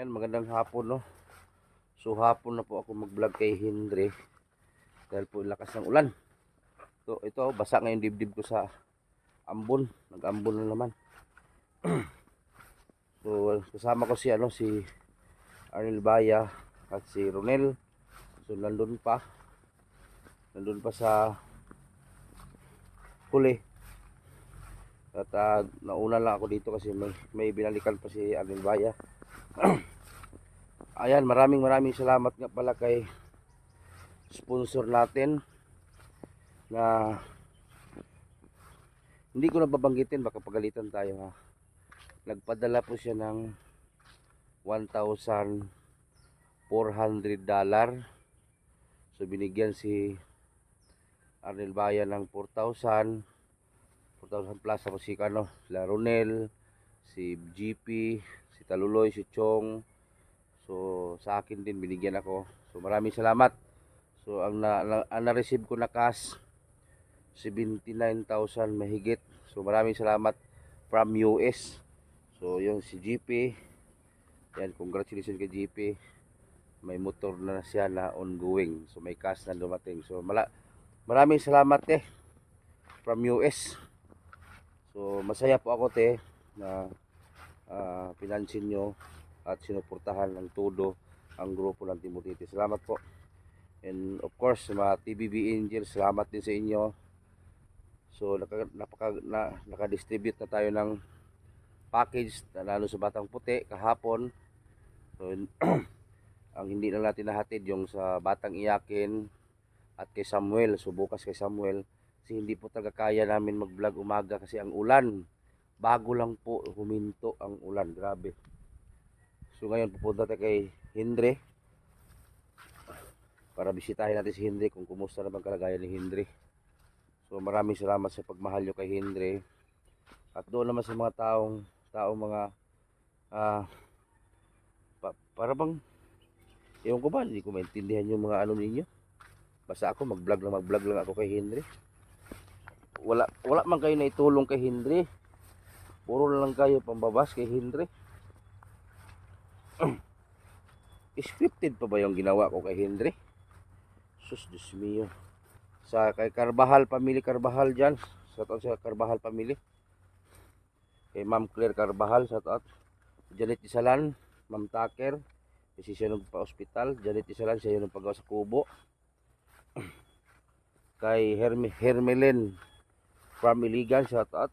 Ayan, magandang hapon, no. So hapon na po ako mag-vlog kay Hindre dahil po lakas ng ulan. So ito, basa ngayon dibdib ko sa ambon. Nag-ambon na naman. So kasama ko si Arnel Baya at si Ronel. So nandun pa sa huli. At nauna lang ako dito kasi may binalikan pa si Arnel Baya. Ayan, maraming salamat nga pala kay sponsor natin na hindi ko na babanggitin, baka pagalitan tayo ha. Nagpadala po siya ng $1,400. So binigyan si Arnel Baya ng 4,000 plus. Tapos si sila Ronel, si GP, si Taluloy, si Chong. So sa akin din binigyan ako. So maraming salamat. So ang na-receive ko na cash 79,000 mahigit. So maraming salamat from US. So yung si GP, yan, congratulations kay GP. May motor na siya na ongoing. So may cash na dumating. So maraming salamat from US. So masaya po ako na pinansin nyo at sinuportahan ng todo ang grupo ng Team Butiti. Salamat po. And of course, mga TBB Angels, salamat din sa inyo. So naka-distribute na tayo ng package na lalo sa Batang Puti kahapon. So ang hindi na natin nahatid yung sa Batang Iyakin at kay Samuel. So bukas kay Samuel, kasi hindi po talaga kaya namin mag-vlog umaga kasi ang ulan. Bago lang po huminto ang ulan, grabe. So ngayon pupunta tayo kay Hindre para bisitahin natin si Hindre kung kumusta naman kalagayan ni Hindre. So maraming salamat sa pagmahal nyo kay Hindre. At doon naman sa mga taong mga para bang ewan ko ba, hindi ko maintindihan yung mga ano ninyo. Basta ako mag-vlog lang ako kay Hindre. Wala man kayo na itulong kay Hindre. Puro lang kayo pambabas kay Hindre. Scripted pa ba yung ginawa ko kay Hindre? Sus, Diyos mio. Kay Carbajal family, Carbajal dyan. Shout out sa Carbajal family. Kay Ma'am Claire Carbajal, shout out. Janet Isalan, Ma'am Taker. Kasi siya nung pa-hospital. Janet Isalan, siya yung pagawa sa kubo. Kay Hermelin from Iligan, shout out.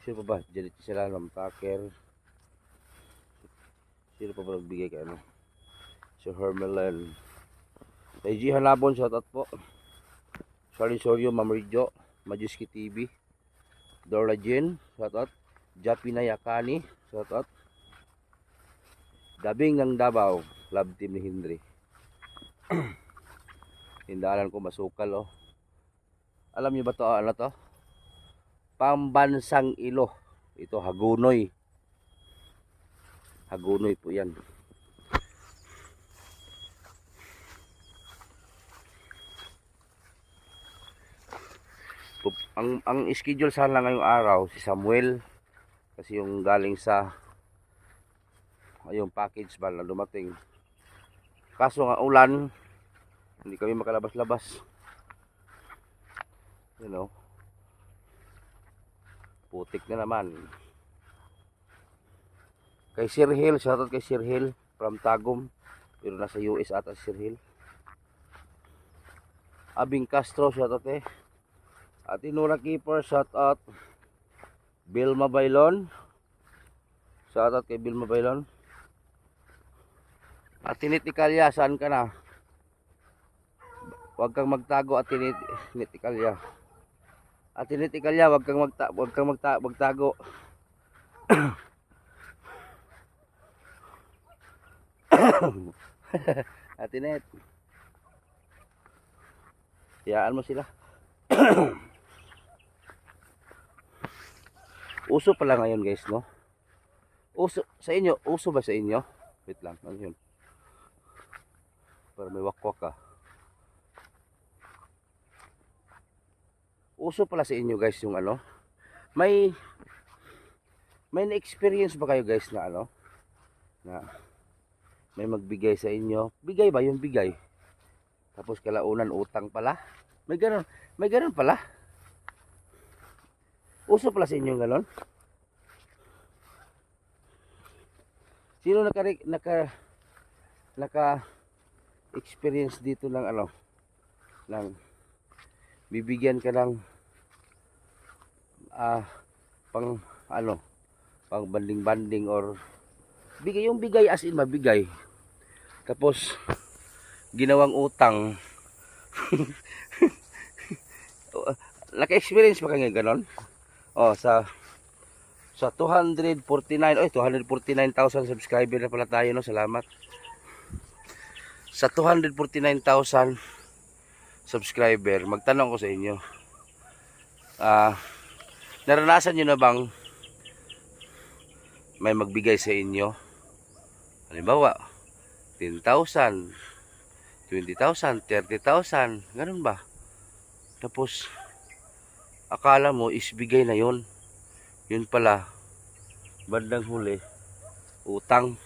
Sino pa ba? Janet Isalan, Ma'am Taker. Sino pa ba nagbigay kay Si Hermelin. Kay G Hanabon, shoutout po. Charlie Sorio, Ma'am Ridjo, Majuski TV, Dora Jean, shoutout. Japina Yakani, shoutout. Dabing ng Davao, love team ni Hindre. Tindahan ko masukal Alam niyo ba to ano to? Pambansang ilo. Ito Hagunoy. Hagunoy po yan. Ang schedule sana ngayong araw si Samuel kasi yung galing sa yung package ba na dumating. Kaso nga ulan, hindi kami makalabas-labas. Putik na naman. Kay Sir Hill, shoutout kay Sir Hill from Tagum, pero nasa US ata si Sir Hill. Abing Castro, shoutout at Inura Keeper, shoutout. Bilma Bailon, shoutout kay Bilma Bailon. At Tinitikalya, saan ka na? Huwag kang magtago at Tinitikalya. At Tinitikalya, huwag kang magtago. Atinet. Tiyaan mo sila. Uso pala ngayon guys, no? Uso sa inyo, uso ba sa inyo? Wait lang, ano yun? Para may wakwak Uso pala sa inyo guys yung may may na-experience ba kayo guys na ano? Na may magbigay sa inyo? Bigay ba yung bigay? Tapos kalaunan utang pala? May ganun pala. Uso pala sa inyo ganon? Sino naka experience dito ng ano? Ng bibigyan ka ng pang ano? Pang banding-banding or bigay, yung bigay as in mabigay. Tapos ginawang utang. Naka-experience ba kayo ganon? Oh, sa 249, 249,000 subscriber na pala tayo, no? Salamat. Sa 249,000 subscriber, magtanong ko sa inyo. Naranasan niyo na bang may magbigay sa inyo? Halimbawa, 10,000, 20,000, 30,000, ganun ba? Tapos akala mo isbigay na yon. Yun pala, bandang huli, utang.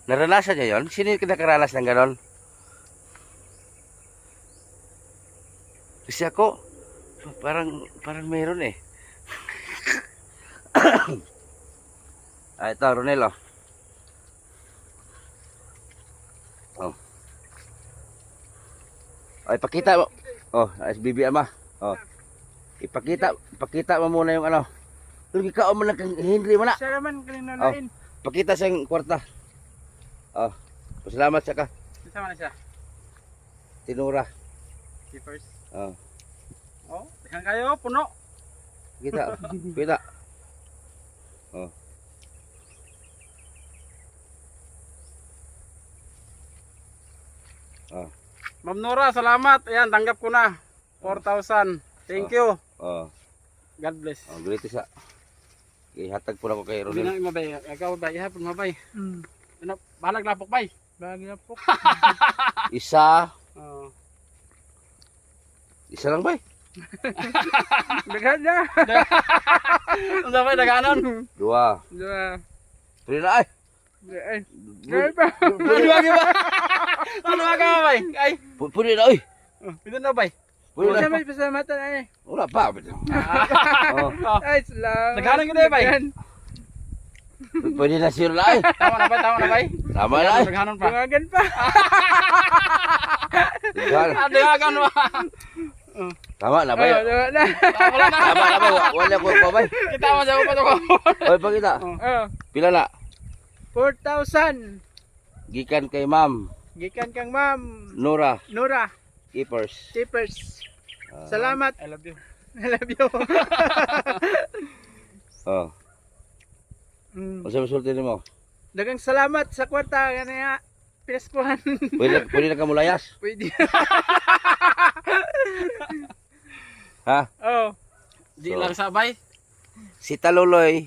Naranasan niya yon? Sino yung nakaranas ng ganon? Kasi ako, parang meron eh. Ito, Ronel, oh. Oh. Ay, pakita mo. Oh, SBB ama. Oh. Ipakita mo muna yung ano. Pero ikaw mo lang kang Henry mo na. Siya naman kanina lain. Pakita sa kwarta. Oh. Pasalamat siya ka. Sama na siya. Tinura. Keepers. Oh. Oh, dahan kayo, puno. Kita. Kita. Oh. Oh. Ma'am Nora, salamat. Ayan, tanggap ko na. 4,000. Thank you. Oh. God bless. Oh, great sa. Ihatag po na ko kay Hindi Ronel. na mabay. Ikaw mabay. Ihapon mabay. Ano, bahalag lapok bay. Bahalag lapok. Isa. Oh. Isa lang ba? Daghan na. Ano ba daganon? Dua. Dua. Pwede na ay. Ay. Dua pa. Ano ba ba? Ano ba bay? Ay, Pwede na ay. pito na bay. Pwede Wala na. may pasalamatan ay. Wala pa. Oh. Ay, salamat. Daghanan ko na, bay. Daghan. Pwede na sir na ay. Tama na bay, tama na bay. Tama na ay. Daghanon pa. Dungagan pa. Daghanon pa. Tama na ba? Oh, dua na. Wala na. Tama na ba? Wala ko pa ba? Kita mo sa upat ko. Oy, pakita. Oh, Pila na? 4,000. Gikan kay Ma'am Gikan kang Ma'am Nora Nora Keepers. Keepers. Salamat. I love you. I love you. Oh. Unsa masulti nimo? Dagang salamat sa kwarta kaniya. Pinaskuhan. Pwede na ka mulayas? Pwede. Ha? Oh. Di So, lang sabay. Si Taluloy,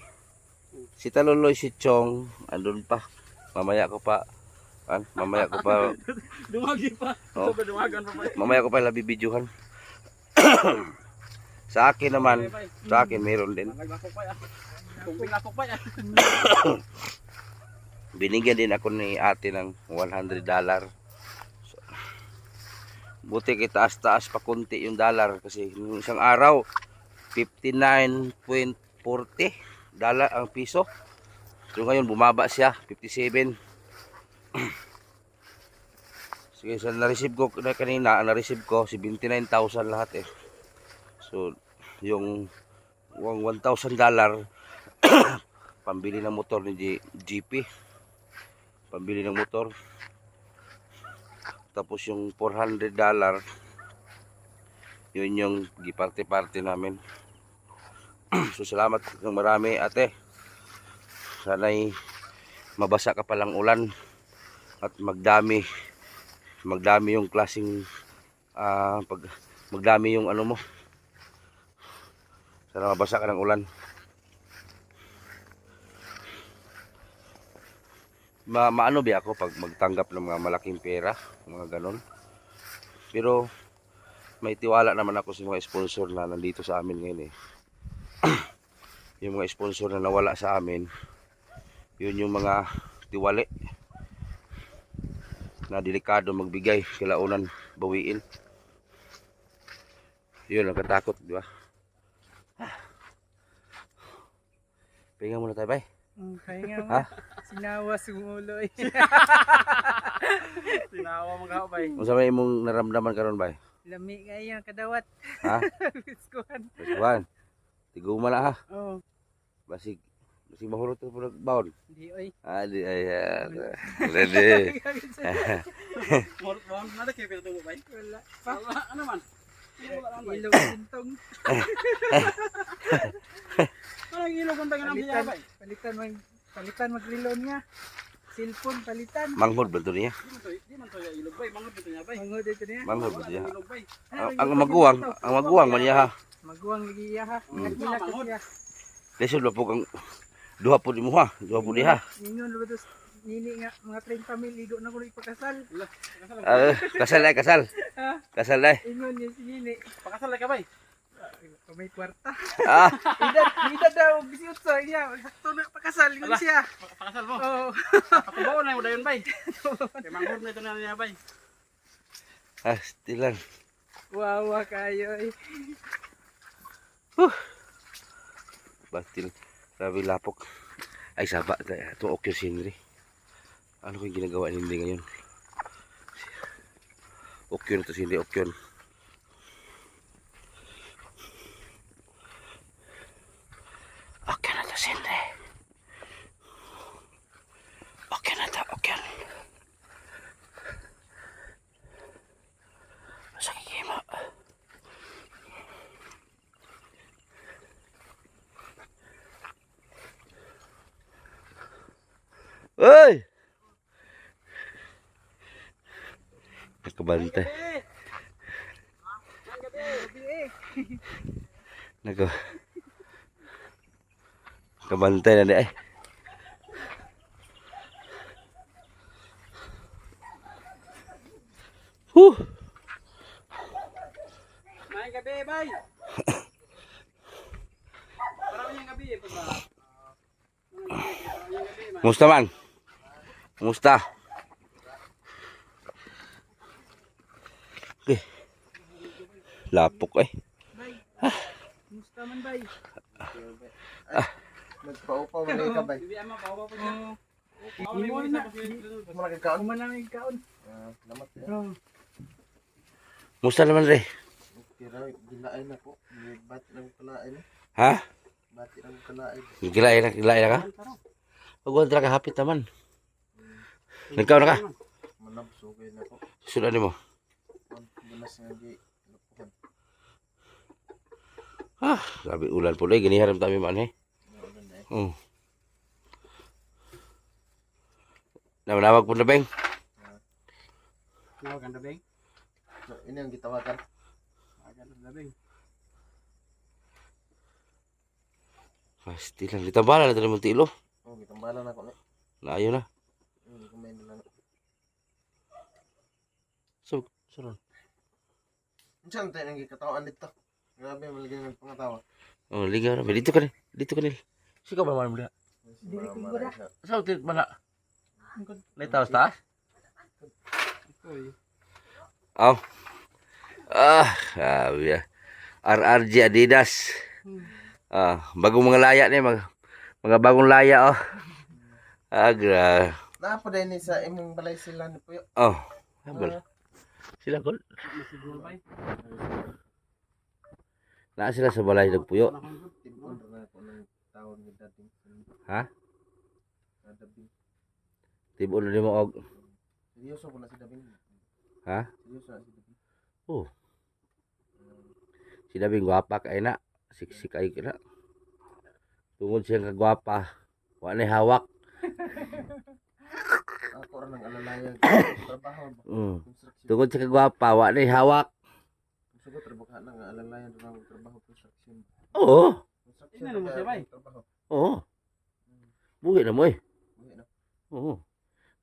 si Chong, andun pa. Mamaya ko pa Dumagi pa. Oh. Sobrang dumagan pa bay. mamaya ko pa labibidyohan. Sa akin naman, sa akin meron din. Naglapok pa yan. Kumping lapok pa yan. Binigyan din ako ni ate ng $100. So, buti kitaas-taas pa kunti yung dollar kasi yung isang araw 59.40 dollar ang piso. So ngayon bumaba siya 57. Sige, sa na-receive ko kanina, na-receive ko 79,000 lahat eh. So yung $1,000 pambili ng motor ni GP. Pambili ng motor. Tapos yung $400 yun yung giparte-parte namin. So salamat ng marami ate. Sana'y mabasa ka palang ulan at magdami yung klaseng magdami yung ano mo. Sana mabasa ka ng ulan. Maano ba ako pag magtanggap ng mga malaking pera, mga ganon. Pero may tiwala naman ako sa mga sponsor na nandito sa amin ngayon eh. yung mga sponsor na nawala sa amin, yun yung mga tiwali na delikado magbigay, kailangan bawiin. Yun ang katakot, di ba? Pahinga muna tayo, bay. Kaya Ha? nga, sinawa sumuloy. Tinawa mo ka bay. Kung sa may imong naramdaman karon bay? Lami kayo kadawat. Ha? Biskuhan. Basuhan. Tiguma na ha. Oh, Basig mahurot po nagbaon. di oy. Di ayan. Ready. Morot ba? Nada kayo pinatubo bay? Wala. Ano man? Wala man bay. Ilog sintong. Anong ilog ang taga ng biya bay? Palitan maglilon niya. Cellphone palitan. Manghod ba ito niya? Di man to ya ilog bay. Mangod dito niya bay. Mangod dito niya. Manghod ba niya? Ilog bay. Ang maguwang man niya ha. Maguwang lagi iya ha. Nagila ka siya. Lesod ba po kang duha po di mo ha. Duha po di ha. Ningon ba ito nini nga mga 30 mil igo na ko ipakasal. Kasal ay kasal. Ha? Kasal ay. Ingon niya si nini. Pakasal ka bay. May kwarta. Ah, Ida daw bisiutso niya. Sakto na pakasal yun siya. Pakasal mo. Oo. Patubaw na mo dayon bay. Kay mangod na ito na niya bay. stilan. Wawa kayo eh. Batil. Grabe lapok. Ay saba. Ito okyo sinri. Ano kyung ginagawa ni Hindi ngayon? Okyon ito hindi okyon. Okyon na ito hindi. Okyon na ito okyon. Masa kikima. Uy! Nakabantay. Nako. Nakabantay na di ay. Main gabi bay. Parang yung gabi eh pag Kumusta man? Kumusta? Okay. Lapok eh. Bay. Musta man bay? Nagpaupaw na ka ba? Bibi ama pa pa niya. Iwan na. Mura ka kaon? Kuman namin kaon. Lamat ya. Oh. Kumusta naman re? Okay raw, gilain ako. May bati lang kalain. Ha? Bati lang kalain. Gilain na ka? Pagwan ka hapit naman. Nagkaw na ka? Manabso kayo na ko. Susunod mo. Bunas nga di. Lupuhan. Grabe ulan po na. Ganiharam tayo man eh. Naulan na eh. Namanawag po na beng. Nawag ang dabing. So, ini ang gitawagan. Nawag ang dabing. Pasti lang. Ditambala na tayo mong tilo. Oh, gitambalan ako na. Naayo na. Hindi ko may nalang. So, suron. Saan tayo nang gikatawan dito? Grabe, malagyan ng pangatawa. Oh, ligaw na. Dito ka ni. Dito ka ni. Sikaw ba naman mo diha? Dili ko gura. Saan ito mana? Naitaw sa taas? Oh. Sabi ya. RRG Adidas. Bagong mga laya ni. Mga bagong laya oh. Grabe. Napa din ni sa imong balay sila ni Puyo. Oh. Habal. Sila gol. Siguro bay. Naa sila sa balay ng puyo. Tibon na ako ng taon ni dating. Ha? Dabing. Tibon na mo og. Seryoso ko na si Dabing. Ha? Seryoso na si Dabing. Oh. Si Dabing gwapa kay na. Siksik ay na. Tungod siya kagwapa. Wa na hawak. Ako ra nang alalaya trabaho ba? Construction. Tungod siya kagwapa, wa na hawak. Sugot trabaho na nga alalaya ng trabaho construction. Oo. Construction. Ina mo siya, bay? Trabaho. Oo. Buhi na mo eh. Buhi na. Oo.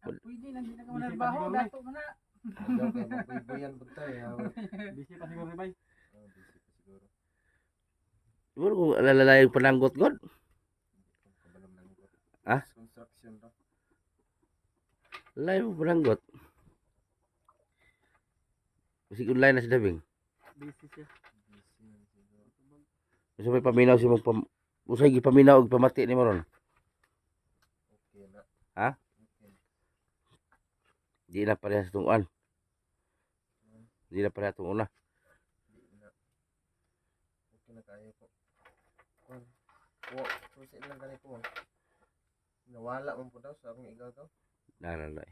Pwede lang di na ka manarbaho. Dato man na. Ayaw kay mabubuyan po tayo. Busy pa siguro bay. Busy pa siguro. Siguro kung alalayang pananggot god. Ha? Construction to. Lain mo pananggot. Kasi online na si Dabing. Busy siya. Gusto may paminaw si mong usay gipaminaw og pamati ni moron. Okay na. Ha? Okay. Di na parehas tunguan. Di na parehas tong una. Di na. Okay na kayo po. Susi lang ganito po. Nawala man po daw sa akong igagaw. Naralay.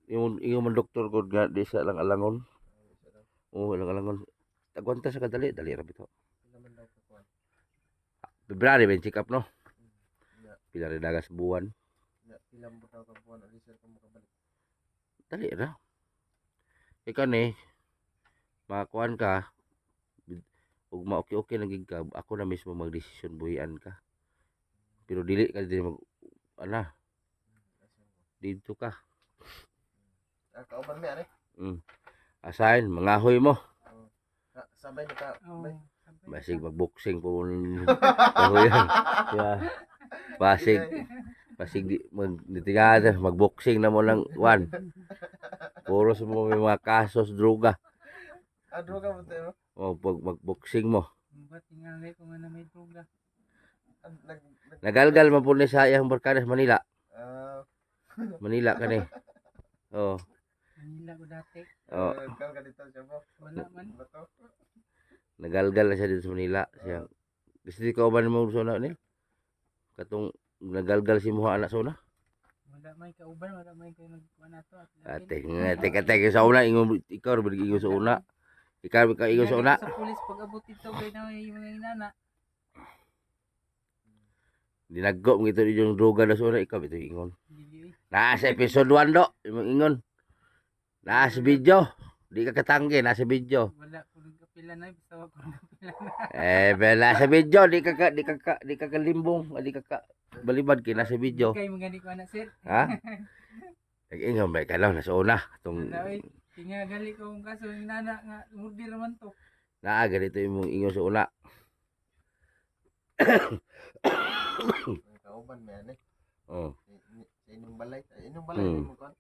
Yung man doktor ko nga di sa lang alangon. Isa daw. Oo, lang alangon. Tagwanta sa kadali, dali ra bitaw. Pila man daw po kuwan. February ben check up no. Ya, Pila rin dagas buwan. ya, pila mo daw ka buwan ali sir kung makabalik. Dali ra. Ikaw ni makakuan ka ug ma-okay lang gid ka, ako na mismo magdesisyon buhian ka. Pero dili ka din mag ana, dito ka. Kauban mi ani. Asahin, mangahoy mo. Sabay na ka. Sabay. Basig magboxing po kahoyan. Yeah. Basig di magditingada, magboxing na mo lang one. Puro sa mo may mga kasos droga. Droga mo tayo. O pag magboxing mo. Ba't tingalay ko nga na may droga? Nagalgal man po ni sa iyang barkada sa Manila. Ah, Manila ka ni. Oh. Manila ko dati. Oh. kal ka dito siya po. Wala man. Bato. Nagalgal na siya dito sa Manila. Siya. Gusto di ka ba mo sa una ni? Katong nagalgal si Muha anak sa una. Wala may kauban, wala may kayo nagkuhan na to. Teka sa una ingon ikaw ra ingon sa una. Ikaw ingon sa una. Sa pulis pag abot ito kay na yung mga inana. Dinaggo mo ito yung droga na sa una ikaw ito ingon. Dili. Nasa episode 1 do, imong ingon. Nasa video. Di ka katanggi, nasa video. Wala ko nagkapila na, basta wala ko nagkapila na. Bela sa video, di ka kalimbong, di ka balibad kay nasa video. Kay magani ko anak sir. Ha? Nag-ingon ba ka nasa una tong Wala oy. Tingali ko kung kaso yung inana nga murder naman to. naa ganito imong ingon sa una. Kauban mi ani. Oh, Sa inyong balay. Inyong balay mo kuwan.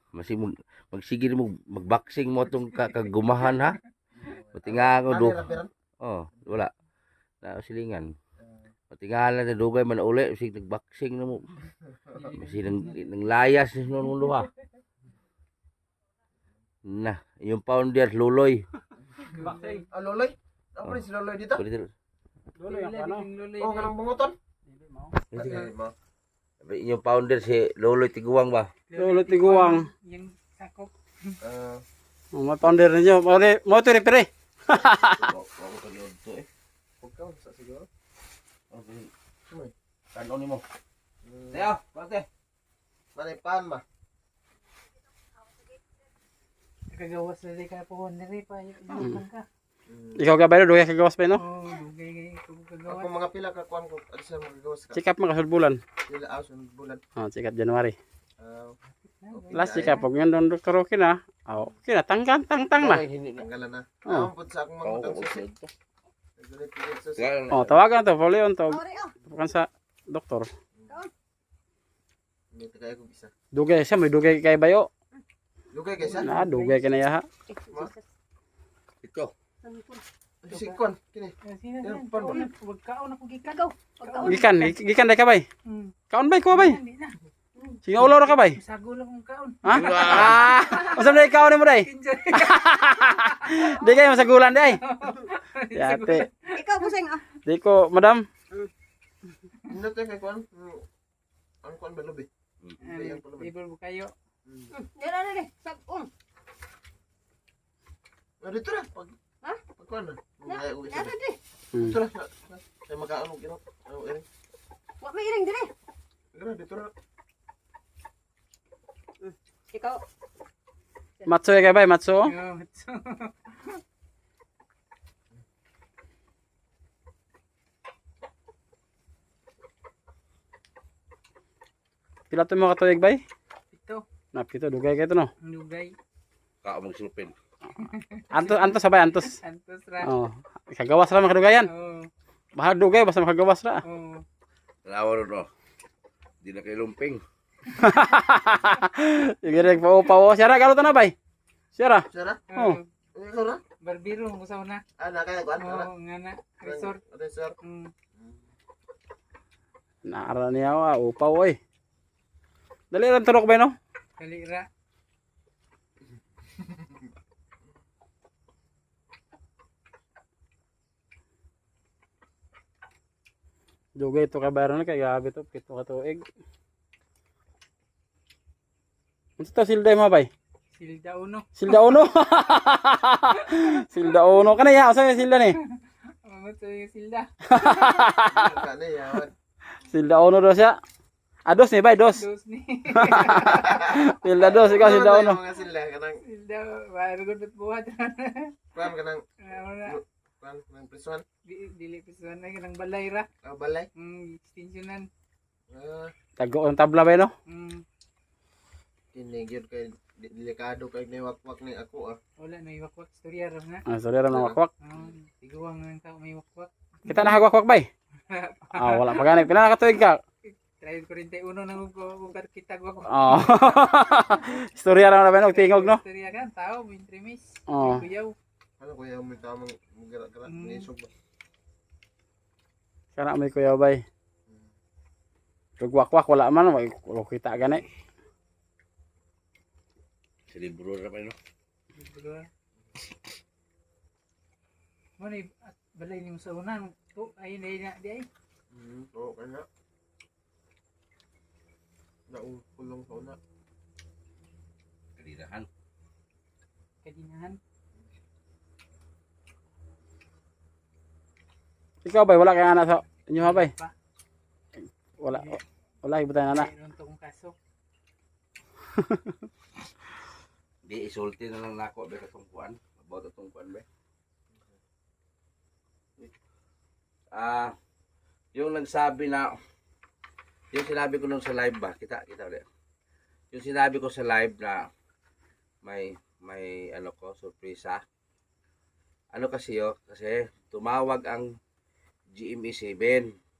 masig magsigir mo magboxing mo tong kagumahan ha. Pati nga ako do. Oh, wala. Na silingan. Pati nga lang na dugay man uli, sig nagboxing na mo. Masig nang layas ni nung duha. Na, yung founder Luloy. Bakay. Loloy. Ako rin si Loloy dito. Pwede Lolo yung ano? Oh, kanang bunguton. Dili mo. Mo. yung founder si Luloy Tiguang ba? Lolo Tiguang. Yung sakop. Ah, May founder ninyo. Mo to repre. Wako ka yun to eh. huwag ka sa siguro. Okay. Tanon ni mo. Hmm. Teo, pate. Manay pan ba? Kagawas na ka po nire pa yung ka. Ikaw ka ba dugay kagawas pa no? Oh, dugay ko Ako kagawas. mga pila ka kuan ko ano sa magagawas ka. Check up man kasul bulan. Pila sunod bulan. Check up January. Ah, Last check up pag yun doktor okay na. Okay na tangkan tang na. tanggalan na. Oh. Ako pud sa akong mga utang susi. Nagulit susi. Tawagan to follow on to. Bukan sa doktor. May tagay ko isa. Dugay siya may dugay kay bayo. Lugay kaysa? Na dugay kay na yaha. Ito. Si kuan kini. Sino pan ba? Pagkaon ako gikan. Gikan day ka bay. Kaon bay ko bay. Hindi na. Sige ulo ra ka bay. Sago lang kong kaon. Ha? Unsa day kaon mo day? Di kay masagulan day. Yate. Ikaw busing ah. Di ko madam. Ano to kay kuan? Ang kuan ba lobi? Ibol kayo. Dere. Sagong. Dito ra pag Ha? pag kuan na. Ay ko isa. Nasa di. Dito ra. Ay makaano kino. Ano eri? Wa may iring dire. Dito ra. Ikaw. Matso kay bay matso. Pila to mo katuyag bay? Ito, Napito dugay kay to no. dugay. Kao magsulupin. Antos sabay antos. Antos ra. Oh. Kagawas ra makadugayan. Oh. Bahag dugay basta makagawas ra. Oh. Tanawa no. Di na kay lumping. Sige rek paupaw. Sira galo to na bay. Sira. Sara? Oh. Ano na? Barbiro mo sa una. Ah, nakaya ko. Oo, nga na. Resort. Resort. Naara niya wa upaw oy. Dali ran turok ba no? Kalira. Dugay to kabayaran na kay gabi to pito ka tuig. Unsa to silday mo bay? Silda uno. Silda uno. Silda uno kana ya usa silda ni. Mamot sa yung silda. Kana yawan. Silda uno do siya. Dos ni bay dos. Dos ni. Silda dos ikaw silda uno. Mga sila kanang Silda. Bayar ko dot buhat. kuan kanang Wala. kuan kanang prisuan. Dili pisuan na kanang balay ra. Balay. Extensionan. Tago ang tabla bay no? Kini gyud kay delikado kay niwakwak ni ako ah. Wala na iwakwak. Storya ra na. Ah, sorry ra nang wakwak. Tiguang ng tao may wakwak. Kita na hagwakwak bay. Ah, wala pa gani. Pila na ka tuig ka? Try 41 nang kung kita gwa ko. Oh. Istorya ra na bay no tingog no. Storya kan tao mo intremis. Oh. Kuyaw. Ano ko yung may tamang gara-gara ni sub. Kana may kuya bay. Tugwakwak wala man wala kita gani. Si libro ra pa no. Dua. Mani balay ni mo sa unan. To ay na di ay. Oo kana. Naulong sa una. Kadirahan. Kadinahan. Ikaw bay wala kay anak sa inyo ha bay. Pa. Wala ibutan anak. Mayroon to kong kaso. Di isulti na lang nako ba katong kuan. About atong kuan ba. Yung nagsabi na yung sinabi ko nung sa live ba, kita ulit. Yung sinabi ko sa live na may ano ko, surpresa. Ano kasi kasi tumawag ang GMA7.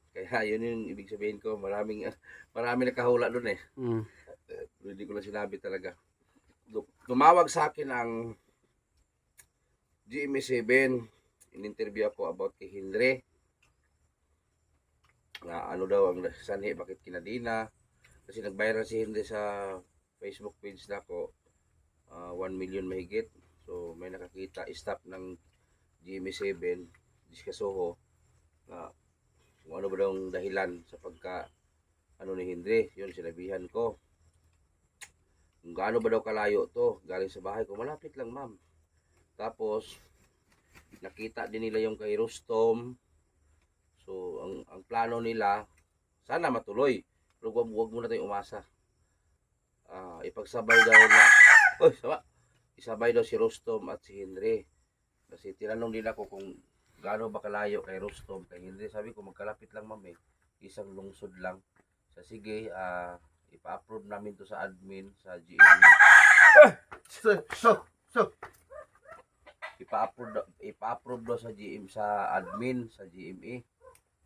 Kaya yun yung ibig sabihin ko, marami nakahula doon eh. Hindi ko lang sinabi talaga. Tumawag sa akin ang GMA7. In-interview ako about kay Henry. Na ano daw ang sanhi, bakit kinadina. Kasi nagbayran si Henry sa Facebook page na ko 1 million mahigit. So may nakakita staff ng GMA7 Diskasoho na kung ano ba daw ang dahilan sa pagka ano ni Henry. Yun sinabihan ko. Kung gaano ba daw kalayo to galing sa bahay ko, malapit lang ma'am. Tapos nakita din nila yung kay Rustom. So ang plano nila sana matuloy. Pero wag muna tayong umasa. Ipagsabay daw na isabay daw si Rustom at si Henry. Kasi tinanong din ako kung gaano ba kalayo kay Rustom, kay Henry. Sabi ko magkalapit lang ma'am eh. Isang lungsod lang. So sige, ipa-approve namin to sa admin sa GMA. Ipa-approve daw sa admin sa GMA.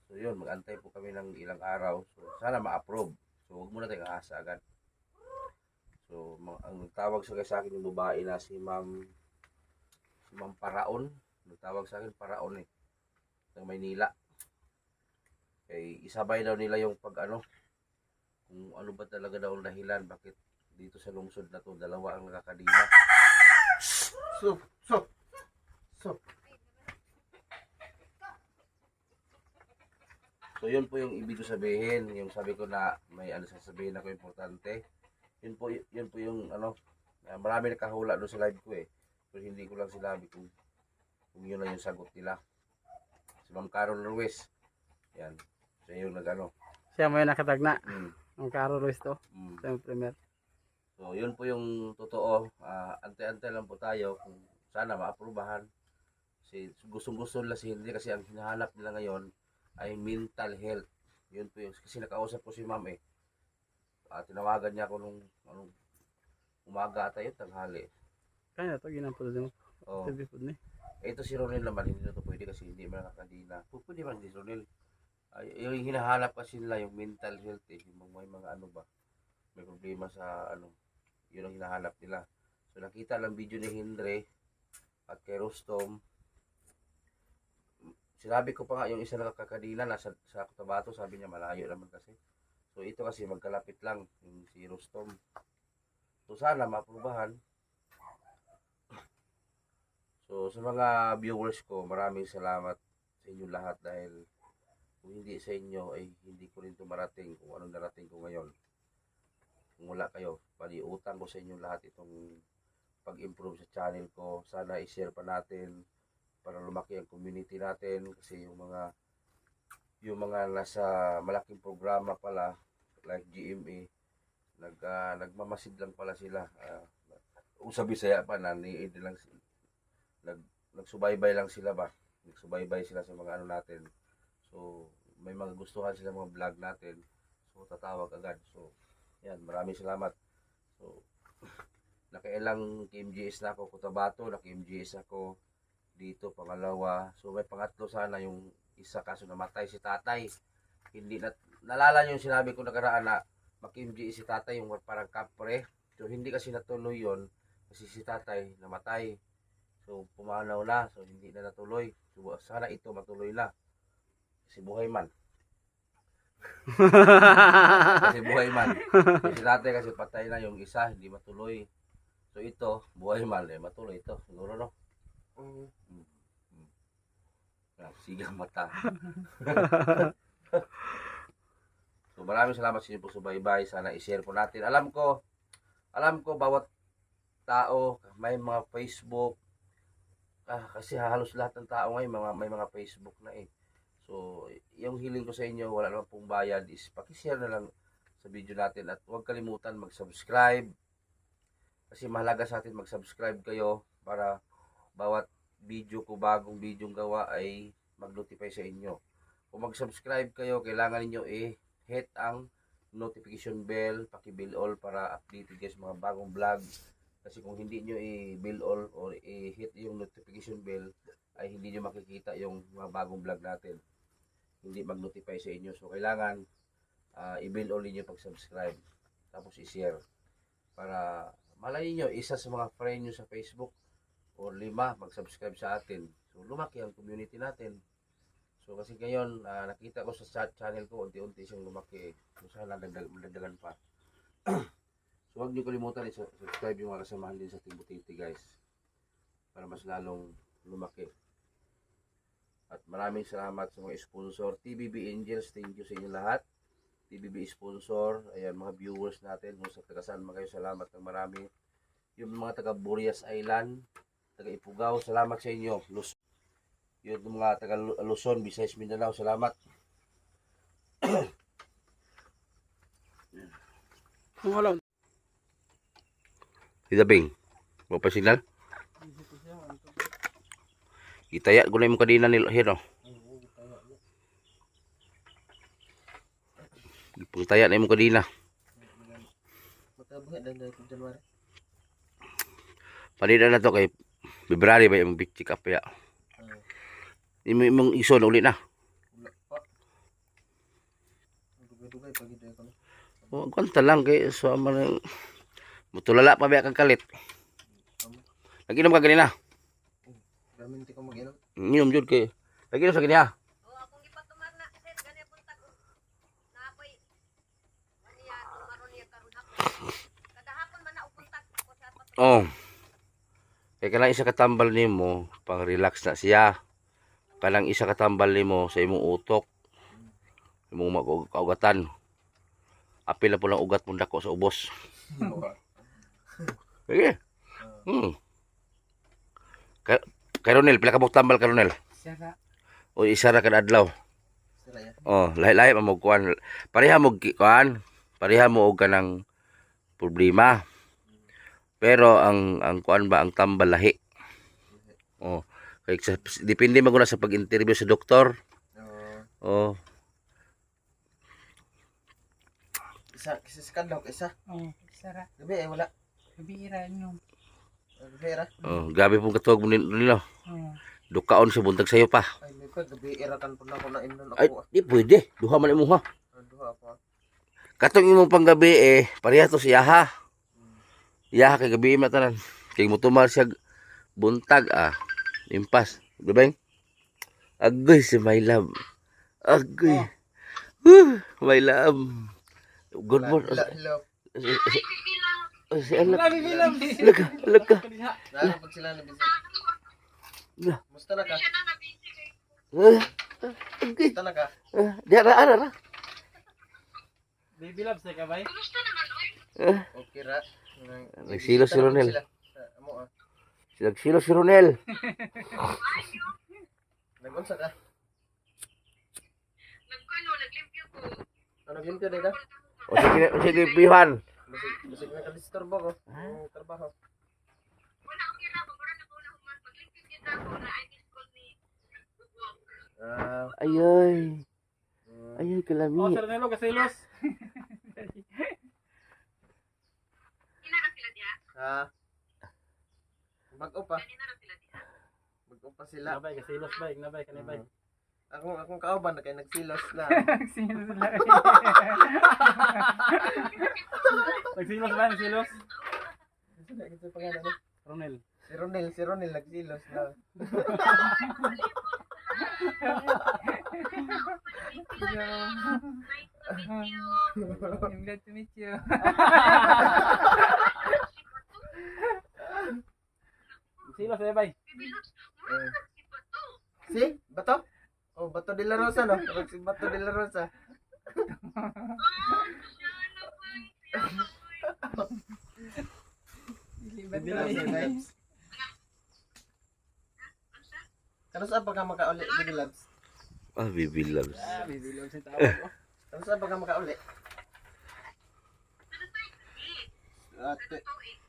So yun, mag-antay po kami ng ilang araw. So sana ma-approve. So huwag muna tayong asa agad. So ang nagtawag sa akin yung babae na si Ma'am Paraon. Nagtawag sa akin Paraon eh. Ng Maynila. Isabay daw nila yung kung ano ba talaga daw ang dahilan bakit dito sa lungsod na to dalawa ang nakakadina. So yun po yung ibig ko sabihin, yung sabi ko na may sasabihin ako importante. Yun po yung marami nakahula doon sa live ko eh. Pero hindi ko lang sinabi kung yun lang yung sagot nila. Si Ma'am Carol Ruiz. Yan. Siya yung Siya mo yung nakatagna. Ang Carol Ruiz to. Sa yung premier. So yun po yung totoo. Ante-ante lang po tayo kung sana maaprubahan. Kasi gustong-gusto nila si Henry kasi ang hinahanap nila ngayon ay mental health. Yun po yung kasi nakausap ko si Ma'am eh. Tinawagan niya ako nung umaga tayo tanghali. Kaya to ginampod mo. Oh. Sabi po ni. Ito si Ronel naman hindi na to pwede kasi hindi man nakakadina. Pwede man si Ronel. Yung hinahanap kasi nila yung mental health eh, yung may mga ano ba, may problema sa ano, yun ang hinahanap nila. So nakita lang video ni Hindre at kay Rostom. Sinabi ko pa nga yung isa na kakadila nasa sa Cotabato, sabi niya malayo naman kasi. So ito kasi magkalapit lang yung si Rostom. So sana maaprubahan. So sa mga viewers ko, maraming salamat sa inyo lahat dahil kung hindi sa inyo ay hindi ko rin ito marating kung anong narating ko ngayon. Kung wala kayo, paliutang ko sa inyo lahat itong pag-improve sa channel ko. Sana i-share pa natin para lumaki ang community natin kasi yung mga nasa malaking programa pala like GMA nagmamasid lang pala sila. Sa Bisaya pa naniid lang nagsubaybay lang sila ba. Nagsubaybay sila sa mga ano natin. So, may mga gustuhan sila mga vlog natin. So, tatawag agad. So, yan. Maraming salamat. So, nakailang KMGS na ako. Cotabato, naki-MGS ako dito, pangalawa. So, may pangatlo sana yung isa kaso namatay si tatay. Hindi na, nalala nyo yung sinabi ko nakaraan na maki-MGS si tatay, yung parang kapre. So, hindi kasi natuloy yon kasi si tatay namatay. So, pumanaw na. So, hindi na natuloy. So, sana ito matuloy na. Kasi buhay man. Kasi buhay man. Kasi dati kasi patay na yung isa, hindi matuloy. So ito, buhay man, matuloy ito. Siguro no? Sigang mata. So maraming salamat sa inyo po sa subaybay. Sana i-share po natin. Alam ko bawat tao may mga Facebook. Kasi halos lahat ng tao ngayon may mga Facebook na eh. So, yung hiling ko sa inyo, wala naman pong bayad, is pakishare na lang sa video natin at huwag kalimutan mag-subscribe kasi mahalaga sa atin mag-subscribe kayo para bawat video ko, bagong video gawa ay mag-notify sa inyo. Kung mag-subscribe kayo, kailangan niyo hit ang notification bell, paki-bell all para updated guys mga bagong vlog. Kasi kung hindi nyo i-bell all or i-hit yung notification bell, ay hindi nyo makikita yung mga bagong vlog natin. Hindi mag-notify sa inyo. So, kailangan i-bell all niyo pag-subscribe. Tapos i-share. Para malay nyo, isa sa mga friend nyo sa Facebook or 5 mag-subscribe sa atin. So, lumaki ang community natin. So, kasi ngayon, nakita ko sa channel ko, unti-unti siyang lumaki. So, sana madagdagan pa. So, huwag nyo kalimutan i-subscribe yung mga kasamahan din sa Team Butiti guys. Para mas lalong lumaki. At maraming salamat sa mga sponsor. TBB Angels, thank you sa inyo lahat. TBB sponsor, ayan mga viewers natin. Kung sa taga-saan kayo, salamat ng marami. Yung mga taga Burias Island, taga Ifugao, salamat sa inyo. Yung mga taga Luzon, Visayas, Mindanao, salamat. Wala. Hidabing, mo pa signal? Itaya ko na yung kadina nila hero. Itaya na yung kadina. Matabuhat dan dari Januari. Panida na to kay February ba yung big check up ya. Imong iso na ulit na. Wala pa. Dugay-dugay pag ito ko. O kwanta lang kay so man mutulala pa ba kang kalit. Naginom ka ganina. Perminti ko mag-inom. Inom jud kay. Naginom sa kanya. Oh, akong ipatumar na set gani punta ko. Napoy. Maniya tumaron niya karon hapon. Kada hapon man na upunta ko sa pato. Oh. Kaya kanang isa katambal nimo pang relax na siya. Kanang isa katambal nimo sa imong utok. Imong mag-ugatan. Apil na po lang ugat mong dako sa ubos. Sige. Kay Ronel, pila ka mong tambal ka Ronel? Sira. O isa ra kada adlaw. Sira ya. Oh, lahi-lahi mo kuan. Pareha mo kuan, pareha mo og kanang problema. Pero ang kuan ba ang tambal lahi. Oh, kay depende maguna sa pag-interview sa doktor. Oh, Isa kadlaw isa. Oh, sira. Gabi ay wala. Bibira nyo. Gabi ra. oh, gabi pong katuwag mo nila. Oh. Dukaon siya buntag sayo pa. Ay, may pa, gabi irakan po na ako na inon Ay, ako. di pwede. Duha man imo ha. Duha ako. Katong imong panggabi pareha to siya ha. Iyaha kay gabi matanan. Kay mutumal siya buntag impas. Gabeng. Agoy si my love. Agoy. My love. Good morning. Hello. Si anak. Laka. Naan po sila na busy. Musta na ka? Agoy. Musta na ka? Ara. Baby loves ka bay. Okay ra. Nagsilo si Ronel. Amo Nagsilo si Ronel. Nagunsa ka? Ano limpyo day ka? O sige pihan. Basig na ka-disturbo ko. Ang trabaho. Ayoy. Ayoy Oh, kalami. Sir Nelo kasilos. Ha? Bago pa. Bago pa sila. Nabay kasilos bay, nabay kanibay. Akong kauban na kay nagsilos na. Nagsilos sila. Nagsilos ba? Nagsilos? Ito pangalan ni Ronel. Si Ronel nagsilos na. I'm glad to meet you. Nagsilos eh bay. Si? Bato? Oh, Bato de la Rosa no? Si Bato de la Rosa. Kano saan pa ka makauli, Baby Labs? Baby loves. Baby loves yung tawag ko. Kano saan pa ka makauli?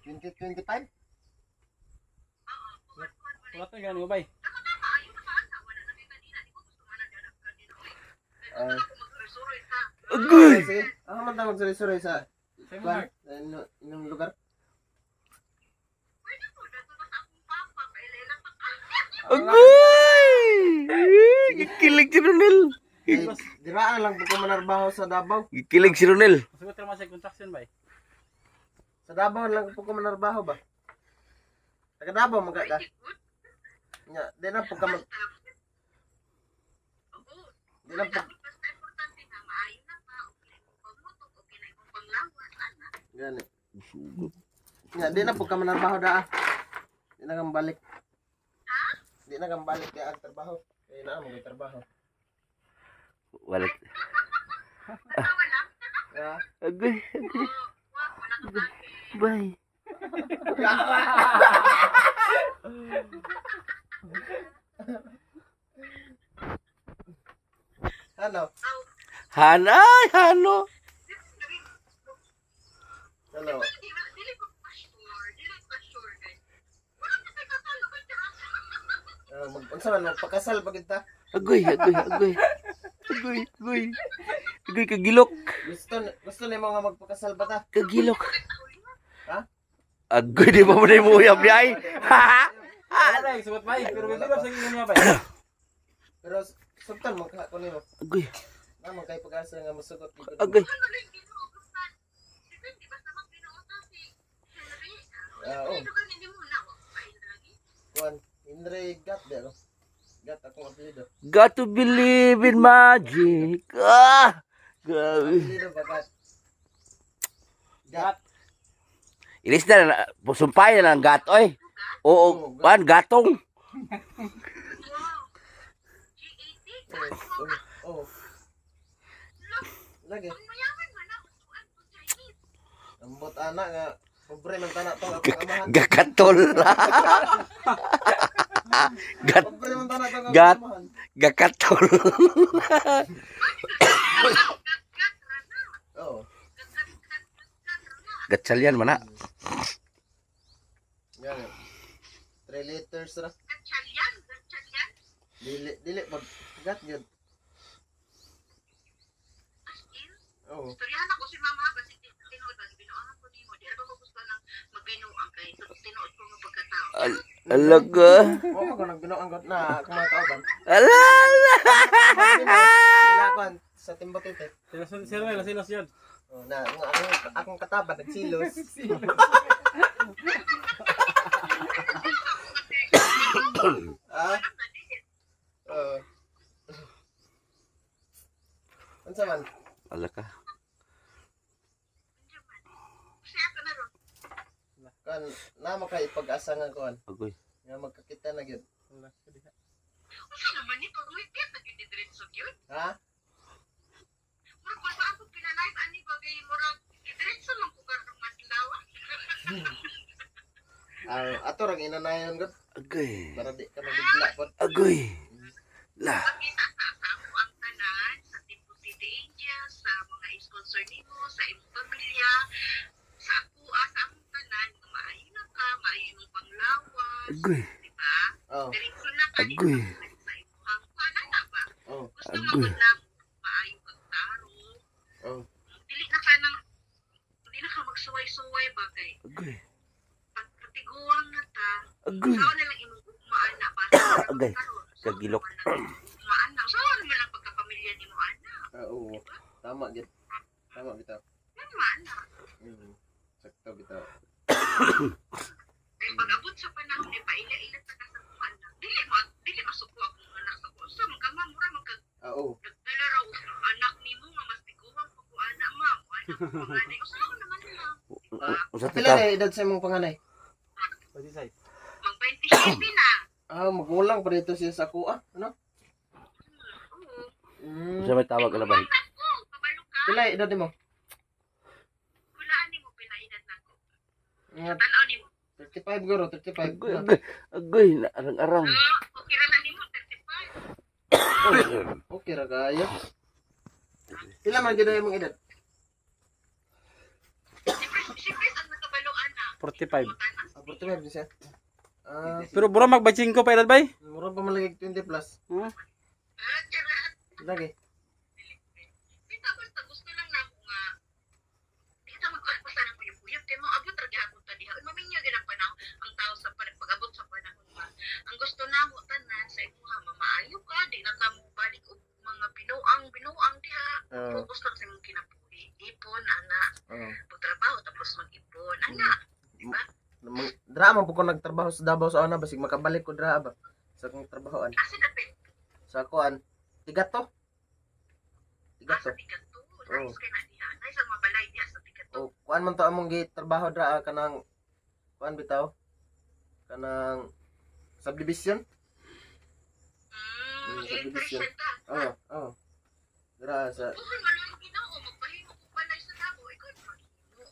2025? Sulat na gano'n bay. Agoy. Sige. Ako man tawag suray-suray sa Seminar. inyong lugar. Agoy. Gikilig si Ronel. Eh, diraan lang po ko manarbaho sa Davao. Gikilig si Ronel. Masugot naman sa construction bay. Sa Davao lang po ko manarbaho ba? Taga Davao magka. Nya, di na po ka mag... Di na po... Gani. Nya, di na po ka manarbaho da. Di na kang balik. Di na kang balik ya ang trabaho. Kaya na mo trabaho. Walit. Ya. Agoy. Bye. Ano? Hanay, hano. Ano? Unsa man magpakasal ba kita? Agoy. Agoy kagilok. Gusto nimo nga magpakasal ba ta? Kagilok. Ha? Agoy di ba mo na yung uyab di ay? Ano yung sugot bay? Pero baby loves ang inyo bay. Pero subtan mo ka ko nimo. Agoy. Naman kay pag-asa nga masugot dito. Agoy. Oo. Juan, Indre Gat de no? Gat akong apelyido. Got to believe in magic. Gabi. Apelyido ba Gat? Gat. Ilis na, sumpay na ng gatoy. Oo, gatong. Oh. Lagi. Ambot anak nga pobre man tanak tong akong amahan. Gakatol. Pobre man tanak tong akong Gat. amahan. Gakatol. Oo. Gatsalyan man na. Yan. 3 liters ra. Dili pag gat gyud. Oo. Istoryahan ako si mama ba si tinuod ba si Binoo? binuang ko nimo. Di ba ko gusto nang magbinuang kay tinuod ko nga pagkatao. Alaga. Oo, ko nagbinuang ko na akong mga kauban. Ala. Kailangan sa timbotite. Silos yun. Oh, na akong kataba nagsilos. Ah? Oh. Unsa man? Alaka. Siya ka na ron. Kan na makay pag-asa nga kon. Agoy. Nga magkakita na gyud. Unsa naman ni pag uy piyat gyud ni diretso gyud. Ha? Murag pa sa ako pinalive ani bagay murag diretso man ko karong madlaw. Ato rang inanayon gud Agoy. para di ka mabigla pod. Agoy. La. Pakita sa ako ang tanan sa Timpo City Angels, sa mga sponsor nimo, sa imong pamilya, sa ako, sa among tanan, nga maayo na ka, maayo yung panglawas, Agoy. di ba? Oh. Diretso na ka Agoy. sa imong kuana na ba? Oh. Gusto Agoy. mo na maayo kang taro. Oh. Dili na ka nang dili na ka magsuway-suway ba kay Agoy. pagpatiguang na ta. Agoy. Sao na lang imong ugmaan na ba? Agay. Kagilok. Ugmaan na. Sao naman ang pagkapamilya nimo ana? Oo. Tama gid. Tama bitaw. Ugmaan na. Sakto bitaw. Kaya pag-abot sa panahon, paila-ila ta ka sa kong anak. Dili masuko akong anak sa kusa. Magkama, mura Oo. magdala raw ang anak ni mo, nga mas tiguang pa ko anak, ma'am. O anak ko panganay. Usa ako naman nila. Usa Pila tika. na edad sa imong panganay? Mag 27 na. Magulang pa dito siya sa kuha. Ano? Oo. Usa may tawag ala ba? Anak ko, kabalo ka. Pila edad mo? Kulaan ni mo, pinainad na ko. Nga Tanaw ni mo. 35 guro, 35. Agoy. Agoy. Agoy. Na arang-arang. Okay ra na ni mo, 35. Okay ra kaya. Pila man gid imong edad? Siyempre, ang nakabaluan na. 45. 45 siya. Pero buro mag-5 pa edad bay? Mura pa malagig 20 plus. Ha? Lagi. Basta gusto lang na ako nga di kita magpasa ng kuyog-kuyog kaya mga abot ra gyapon ta diha maminyo gyud ang panahon ang tao sa pag-abot sa panahon nga ang gusto namo tanan sa imuha mamaayo ka di na ka balik og mga binuang diha focus lang sa imong kinabuhi ipon ana pagtrabaho tapos mag-ipon ana di ba Dra man po ko nagtrabaho sa Davao sa ana basig makabalik ko dra ba sa akong trabahoan. kasi dapit Sa kuan. Tigato. sa Tigato. tigato nice kay na diha nice ang mabalay diha sa tigato O kuan man to among gitrabaho dra kanang kuan bitaw. Kanang subdivision. electrician ka Oo. Dra sa buhay malong Ginoo magpahimo ko balay sa Davao ikaw maghimo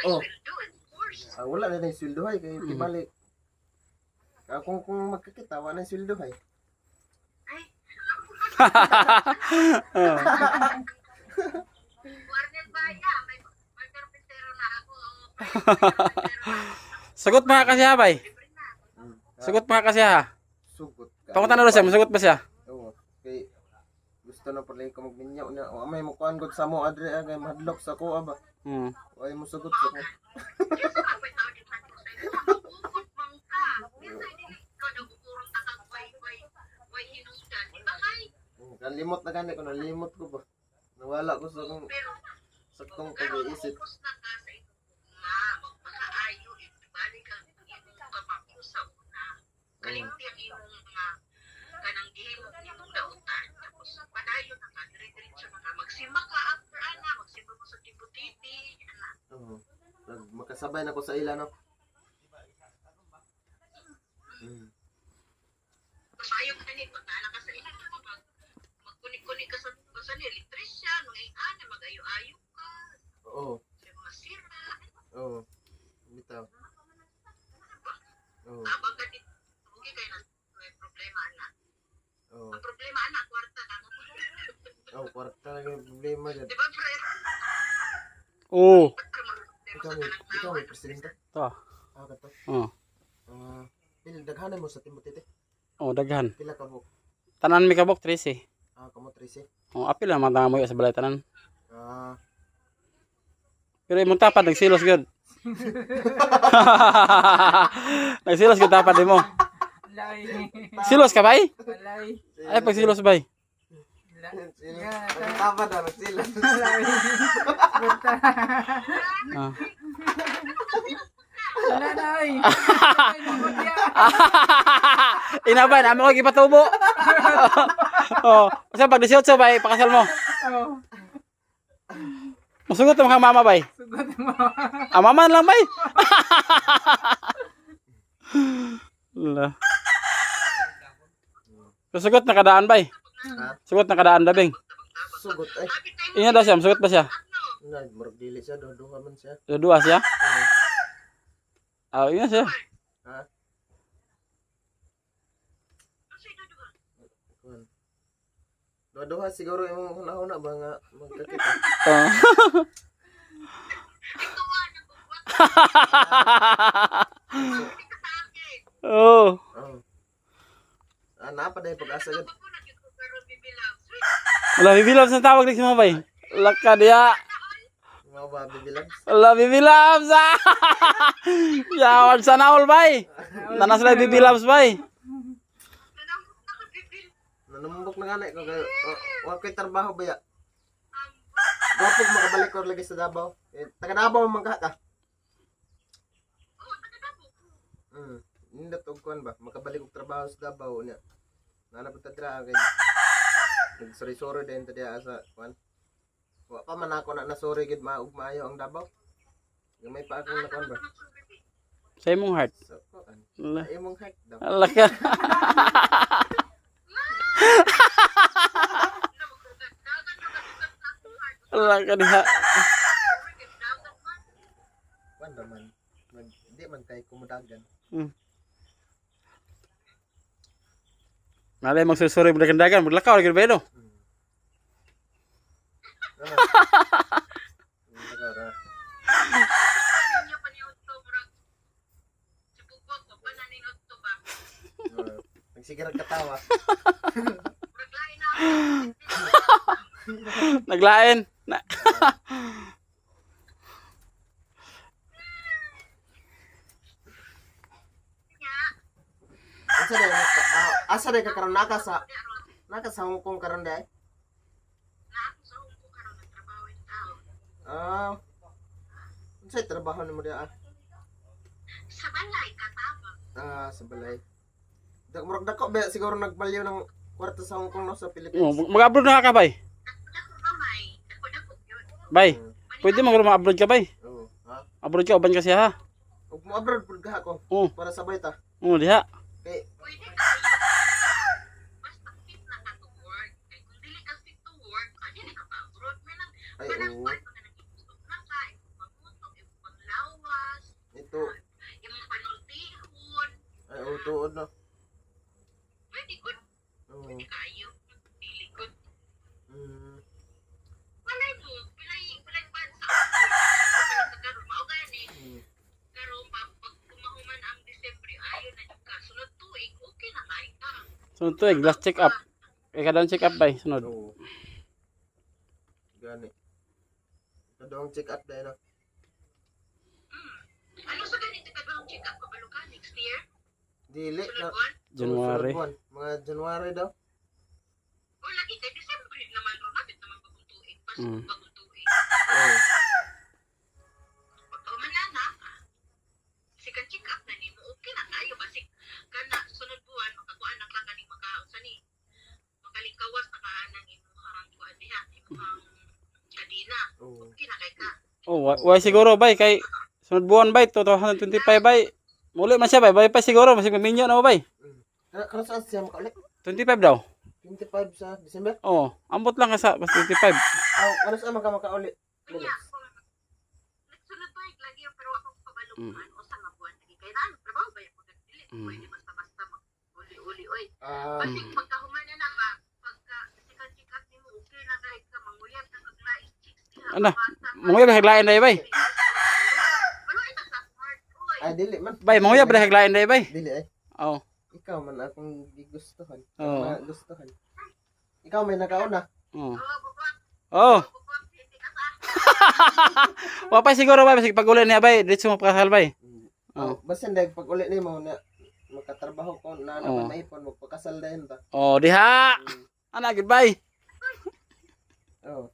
Oh. sweldo of course wala na yung sweldohay kay tibalik. Kung magkakita wala na yung sweldohay. ay Warnel Baya, may karpintero na ako. Sagot mga kasi ha bay. Libre na. Sagot mga kasi ha. Sugot ka. Pangunta na siya, masagot ba siya? Oo. Kay gusto na pala ko magminyaw na. O may mo kuan gud sa mo adre kay mahadlok sa kuha ba. Hmm. Ay mo sugot sa ko. Kaya sa mga pwede tao din natin sa iyo, magukot mang ka. Minsan hindi ka na bukurong takang way hinungdan. Di ba kay? Kalimot na gani ko nalimot ko ba. Nawala ko sa kong Pero saktong pero pag-iisip. focus na ka sa ito. Magpakaayo, ibalik ang imong kapakyo sa una. Kalimti ang imong mga kanang gihimok imong dautan. Tapos padayon na ka, dire-diretso na ka. Magsimba ka after ana, magsimba mo sa Tibutiti. Ana. Oo. Makasabay na ko sa ila no. Tapos ayaw ka nito, tala ka sa ilang magkunik-kunik ka sa electrician, mga ana, mag-ayo-ayo ka, Oo. masira. Oo. Bitaw. Oo. Abang ka dito, okay kayo na may problema ana. Oo. Ang problema ana, kwarta na. Oh, parang talaga yung problema dyan. Di ba, Fred? Oo. Ikaw may presidente? To. Ka to. Oo. Pila daghanan mo sa Timotite? Oh, daghan. Pila ka mo? Tanan mi kabok 13. Kamo 13. Oh, apil lang mga mo sa balay tanan. Pero imong tapad nagsilos gyud. Nagsilos gyud tapad mo. Silos ka bay? Ay pag silos bay. Ang tama na, sila. Ah. Inabay na mo gipatubo. Oh, sa pag 18 bay pakasal mo. Masugot mo kang mama bay. Ah, mama lang bay. La. Sugot na kadaan bay. Sugot na kadaan dabing. Sugot ay. Inya daw siya, sugot ba siya? Nah, murag dili siya, duha man siya. Dua siya. Ah, inya siya. Ha? Kuan. Duha siguro imong hunahuna ba nga magkakita. Oh. Oh. Oh. Ana pa dai pag-asa gud. Wala bibilab sa tawag ni si Mabay. Laka dia. Mao ba bibilang? Wala bibilab sa. Yawan sa naol bay. Nanas lang bibilab bay. Nanumbok na ganay ko kay wa koy trabaho ba ya? Dapat makabalik ko lagi sa Davao. Taga Davao man ka. Hindi to kuan ba? Makabalik og trabaho sa Davao niya. Nanapod ta dira kay nagsorry-sorry din ta diya sa kuan. Wa pa man ako na nasori gid maayo ang Davao. Gamay pa ako na kuan ba? Sa imong heart. So, kuan. Wala. Sa imong heart daw. Laka. Laka diha. Kuan ba man? Di man kay kumudagan. Nalay magsusuri mo dagan, maglakaw lagi ba no? Nagsigirag katawa. Naglain. Na. Asa day ka karon naka sa Hong Kong karon day? Ah. Unsay trabaho nimo dia? Sa balay katabang. Ah, sa balay. Murag dako ba siguro nagbalyo ng kwarta sa Hong Kong no sa Oh, Pilipinas. mag-abroad na ka bay. Dako gamay. Dako yun. Bay. Pwede mo ma-abroad ka bay. Oo. Ha? Abroad ka uban ka siya ha. Ug mo abroad pud ka ako Oh, para sabay ta. diha. Kay Pwede ka. Basta fit na ka to work. Kaya kung dili ka fit to work, dili ka pa-abroad. May nang ay panang oo. kwan pag nag-gusto na ka, imong pangutok, imong panglawas, Ito imong panultihon. ay oo tuod no. Pwede good. Oo. Pwede kayo. Dili good. Mm. Malay mo, pilay bansa. Pilay sa karon, mao gani. Mm. Karon pag kumahuman ang Disyembre, ayon na yung ka. Sunod tuig, okay na kain ka. Sunod to last check up. Kay kadang check up bay sunod. Oo. Gani. Kadong check up dai no. Ano sa ganito ka ba ang check-up kabalo ka next year? Dili Sunod na buwan? January. sunod buwan. Mga January daw. O lagi kay December naman ron, napit naman bagong tuig. Pasok Mm. bagong tuig. Oo. Pagkaman na, sikan check-up na nimo, okay na tayo. Kasi kana sunod buwan, makakuha na ka kaning makaunsa ni. Makalingkawas na ka nang imuhang kuan diha, imuhang kadina. Oo. Okay na kay ka. Oh, why siguro bay kay sunod buwan bay 2025 bay. Muli man siya bay, bay pa siguro masig maminyo na mo bay. Kano saan siya makaulit? 25 daw. 25 sa December? Oh, ambot lang ka sa mas 25. Oh, ano saan makaulit? Kanya, sunod tuig lagi pero akong pabalukuan o sa nga buwan lagi kay na trabaho ba yung pagdili. Pwede basta-basta mag-uli-uli oy. Kasi pagkahuman na ka, pagka sikan check-up nimo okay na kahit ka manguyab na kaglaing chicks diha. Ano? Manguya ba haglain day bay? Wala ita sa smart oy. Ay, dili man. Bay, manguya ba haglain day bay? Dili ay. Oh. Ikaw man akong gigustuhan. Oo. Gustuhan. Ikaw may nakauna. Oh. Oh, bubak. Oh. Bubak, hindi ka sa Wapay siguro bay, sige pag uli niya bay, dito mo pakasal bay. Oh, basta ndag pag uli nimo na makatrabaho ko na Oh. naman maipon mo pagkasal dayon ta. Oh, diha. Ana gid bay. Oh.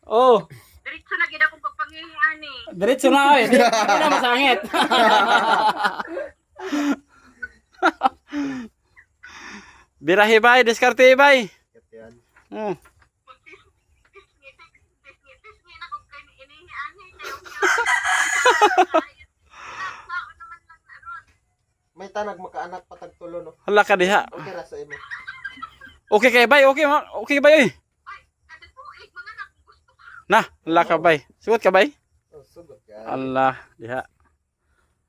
Oh, Diretso na gid akong pagpangihian eh. diretso na oy. Di na masangit. Birahi bay, diskarte bay. Ket yan. Hmm. Pisngi na kung kayo inihian eh. Saon naman lang na ron. May tanag makaanak patag tulo no. Hala ka diha. Okay ra sa imo. Okay kay bay, okay okay bay oy. Ay, kada tuig mga anak kung gusto ka. Nah, hala ka bay. Sugot ka bay? Oh, sugot ka. Allah, diha.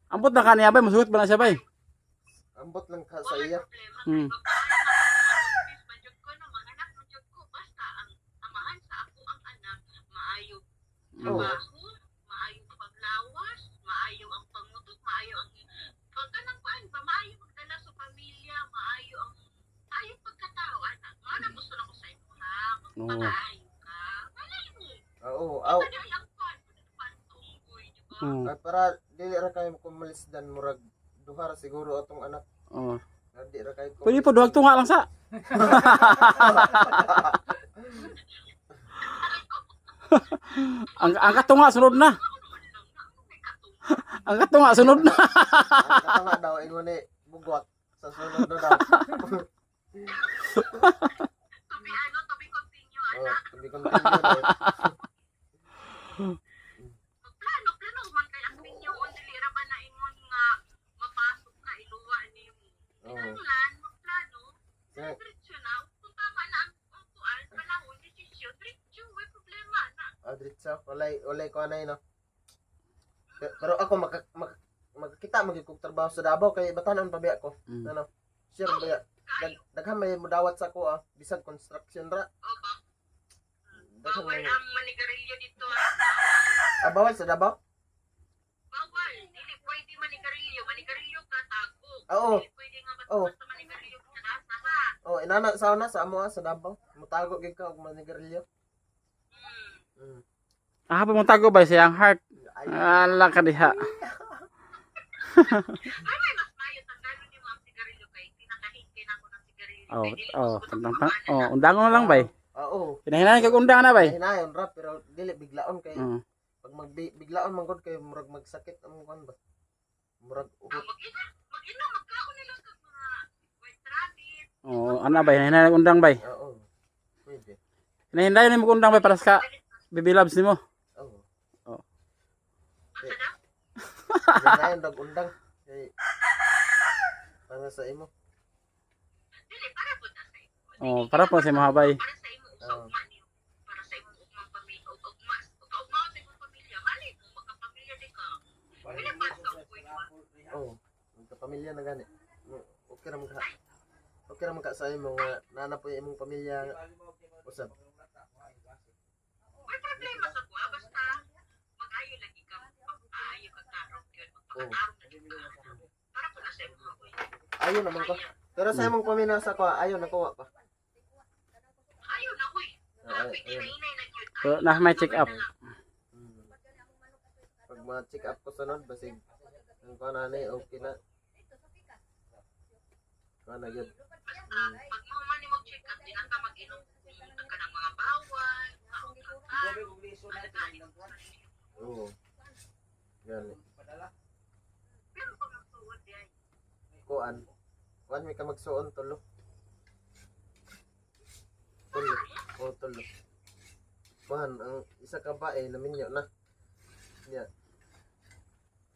Ambot na kaniya bay, masugot ba na siya bay? Ambot lang ka sa Wala iya. problema. Hmm. Manjud ko no, mga anak manjud ko. Basta ang amahan sa ako ang anak, maayo trabaho, maayo ang paglawas, maayo ang pangutok, maayo ang pagkanang paan ba, maayo magdala sa pamilya, maayo ang ayong pagkatao, anak. Mga na gusto na ko sa imo ha, magpakaayo ka. Wala mo. Oo, aw. Kada ang pan tunggoy, di ba? Hmm. Ay, para dili ra kayo kumalis dan murag duha ra siguro atong anak. Oh. Di ra kayo. Pwede po duwag tunga lang sa. ang katunga sunod na. Ang katunga sunod na. Ang katanga daw ingon ni bugwat sa sunod na daw. To be continue, Oh, anak. to be continued. Plano man kay ang ninyo on dili ra ba na ingon nga mapasok ka iluwa nimo. Oh. Kinahanglan magplano. Eh. Diretso na kung tama na ang kuan panahon desisyon diretso way problema na. Adritsa, walay ko anay no. Pero ako makakita magiging trabaho sa Davao kay batanon pa biya ko. Mm. Ano? Sure biya. Daghan may mudawat sa ko bisag construction ra. O ba? Daghan Bawal may ang manigarilyo dito. bawal sa Davao? Bawal. Dili pwede manigarilyo. Manigarilyo ka tago. Oo. Dili pwede nga Oo. basta manigarilyo ka nasa ha. Oh, inana sauna sa amo sa Davao. Mutago gid ka og manigarilyo. Hmm. Ah, pa mong tago bay sa yang heart. Ay, Ala ka diha. Ay, may mas mayo tanggalon yung mga sigarilyo kay pinakahingkin ako ng sigarilyo. Oh, Kay dili oh, gusto tantang ng mga oh, undang mo lang bay. oo. Hinahinan kag undang na bay. Hinayon ra pero dili biglaon kay Mm. pag biglaon man gud kay murag magsakit ang kuan ba. Murag mag-inom, magkaon nila sa mga white rabbit. Oh, ana bay, hinahinan kag undang bay. oo. Pwede. Hinahindayon mo kag undang bay para sa bibilabs nimo. Oo. Asa na? Hinayon dag undang kay para sa imo. Dili, para po na sa imo. Oh, para po sa mahabay. Para sa imo sa ugma niyo. Para sa imo ugmang pamilya. Ugma sa imong pamilya. Mali mo, magkapamilya di ka. Pwede pa sa ugoy ba? Oo. Magkapamilya na gani. Okay ra man ka. Okay ra man ka sa imo nga nana po yung imong pamilya usab. May problema sa kuha. Basta mag-ayo lagi ka. Mag-ayo ka tarong yun. Magpakatarong lagi ka. Para po na sa imo ugoy. Ayo naman ko. Pero sa imong pamilya sa ko ayo nakuha pa. Ayaw na, uy. Ay, Pwede na inay na yun. So, na may check up. Pag ma-check up ko sunod basig ang ko na ni okay na. Kana gyud. Basta, pag mo man mo check up, di na ka mag-inom ka ng mga bawal, maong kakaroon, alagain mo sa iyo. Oo. Gani. Pero kung magsuod yan, Kuan. Kuan mi ka magsuon tulo. Tulo. O tulo. Kuan ang isa ka ba naminyo na. Nya.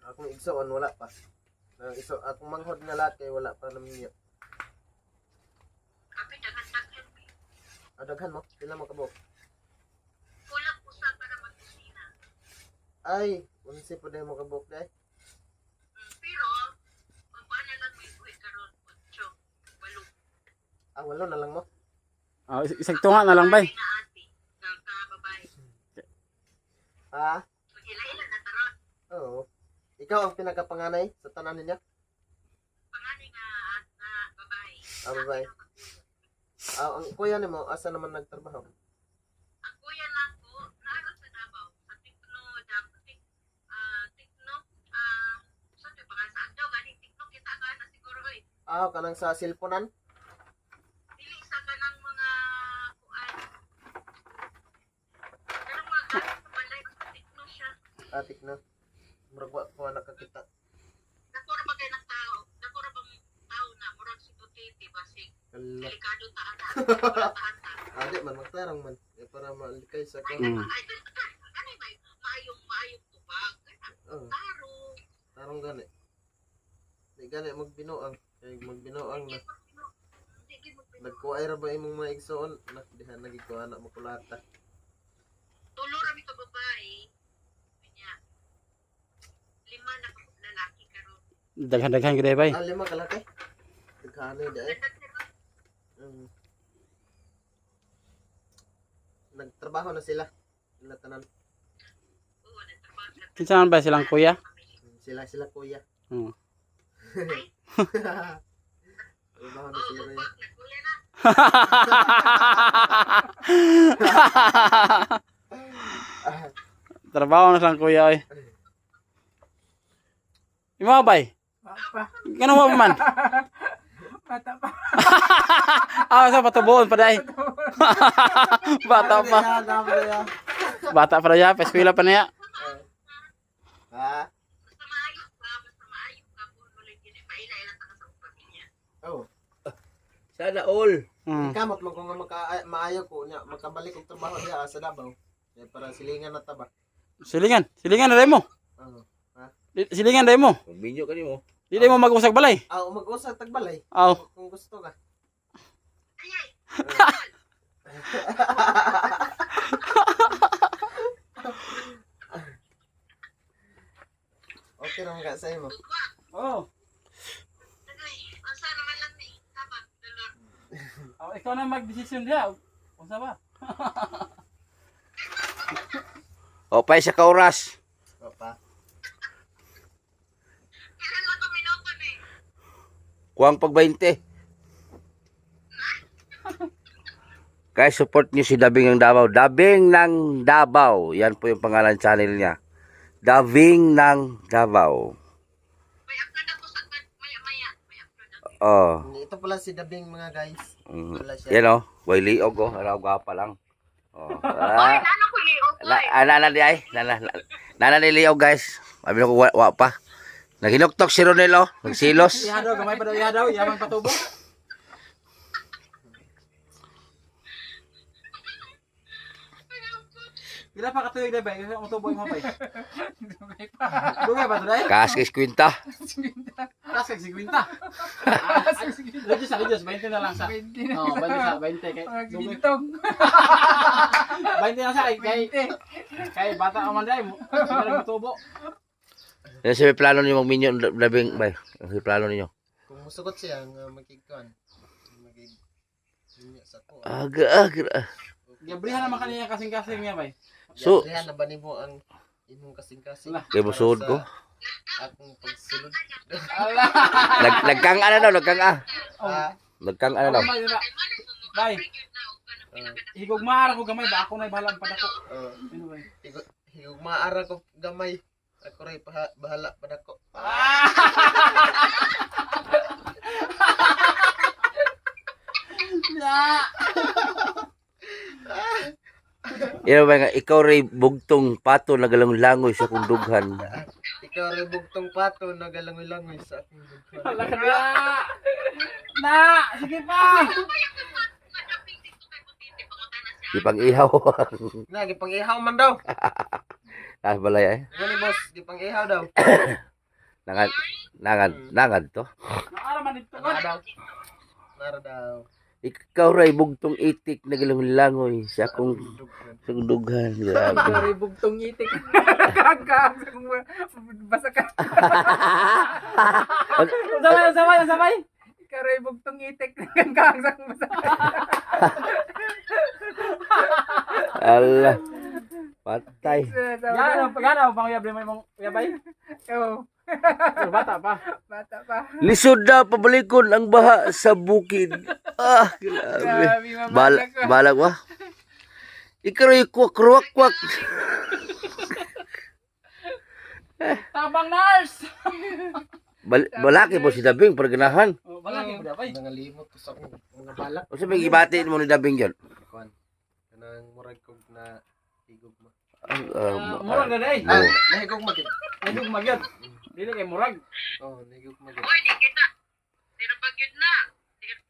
Akong igsoon wala pa. Ang iso akong manghod nga lahat kay wala pa naminyo. kami dagan-dagan. Adaghan mo, pila mo kabok. Kulang usa para mag-kusina. Ay, unsi po dahil mo kabok dahil. Pero, pagpaan na lang may buhay karon 8, 8. Ah, walo na lang mo. Oh, isang tunga na lang bay. Na ate, na babae. Ah, Mag-ila-ila na taron. oo. Ikaw ang pinakapanganay sa tanan niya? Pangani nga at na babae. Ah, babae. Ah, ang kuya nimo asa naman nagtrabaho? Ang kuya lang ko, naroon sa kanang sa cellphone Dili sa kanang mga kuan. Pero mga gamit sa balay basta tikno siya. atik na. Murag wa ko nakakita. Dako ra ba kay ng tao? Dako ra bang tao na murag si Butiti basig. Allah. Delikado ta ana. Wala ta ana. Ade man magtarang man. Para malikay sa Ay, ko. ay, ano ba? Maayong tubag. Oh, Tarong. tarong gani. Di gani magbinoang. Kay magbinoang na. Nagkuay ra ba imong mga igsoon? Diha nagikuha na makulata. Tulo ra mi ka babae. Kanya. 5 na ka lalaki karon. Daghan-daghan gid bay. Lima ka laki. Daghanay di ay. Nagtrabaho na sila. Sila tanan. Oo, nagtrabaho sa Kinsa man ba silang kuya? Sila kuya. Hmm. Trabaho na sila kuya. nagkuya na. Trabaho na silang kuya oy. Imo bay? Pa. Ganun mo man? Bata pa. Sa patubuon pa day. Bata pa. Bata pa ya, peskwela pa niya. Ha? Basta maayo ka kung wala gini paila ta ka sa pamilya. Oh. Sana all. Kamot mo kung maayo ko niya makabalik og trabaho diha sa Davao. Kaya para silingan na taba. Silingan na day mo. Oh. Silingan day mo. Magbinyo ka nimo. Di day mo mag-usag balay. Mag-usag tagbalay. Aw. Kung gusto ka. Ayay. Okay ra ka sa imo. Oh. Tagay. Asa naman lang ni. Tama. Dolor. Ikaw na mag-desisyon diha. Unsa ba? O, pay sa kauras. Papa. Kailan lang kami noton eh. Kuwang pag 20. Guys, support nyo si Dabing ng Davao. Dabing ng Davao. Yan po yung pangalan channel niya. Dabing ng Davao. May upload ako sa maya-maya. May upload ako. Oh. Ito pala si Dabing mga guys. Wala siya. Yan o. Way liog o. Araw gapa lang. Oh. Ay, ano ko liog ko eh. Nana di ay. Nana ni liog guys. Sabi ko wa pa. Naghinuktok si Ronel o. Nagsilos. Iha daw, gamay pa daw iha daw, yaman patubo. Gila pa katuyog day bay, ang tubo mo bay. Dugay ba to day? Kaskis kwinta. Kasag si Quinta. Reduce, 20 na lang sa. 20 na. Oh, 20 sa 20 kay. Gintong. 20 na sa kay bata ka man day mo. Siguro tubo. Yan si may plano niyo mag-minyo Dabing bay. Ang plano niyo. Kung musugot siya nga magigkuan. Sa ko. Aga. Gabrihan naman kaniya kasing-kasing niya bay. So, Diyan na ba nimo ang imong kasing-kasing? kay musuod ko. Akong pagsulod. Nagkang ano daw, nagkang ah. Ah, Nagkang ano daw. Bay. Higog maara ko gamay ba ako na bahala pa dako. Ano bay? higog maara ko gamay. Ako ray bahala pa dako. Yan ba nga, ikaw ray bugtong pato nagalangoy sa kong dughan. Ikaw ray bugtong pato nagalangoy-langoy sa akong dughan. Wala ka na. Sige pa. Di pang ihaw. Na gipang ihaw man daw. Balay ay. Gani boss, gipang ihaw daw. Nangad to. Naara man dito. Nara daw. Nara daw. Ikaw ray bugtong itik nagalangoy sa akong dughan. Grabe. Pare bugtong itik. Kagka. Basa ka. Sabay. Karoy bugtong itik. Kagka. Basa ka. Allah. Patay. Gana pang uyab mo imong uyabay. Oh. Bata pa. Bata pa. Lisod na pabalikon ang baha sa bukid. Grabe. Grabe mabalag ko. Balag wa. Ikaw ray kwak. Tabang nurse. Balaki po si Dabing perganahan. Balaki bay. Nangalimot ko sa akong mga balak. O sa may gibati mo ni Dabing yun? Kuan. Kanang murag kog na higog mo. Murag na day. Ah, nahigog mo gid. Nagug magyod. Dili kay murag. Oh, nahigog mo gid. Uy, di kita. Di ra bagyod na.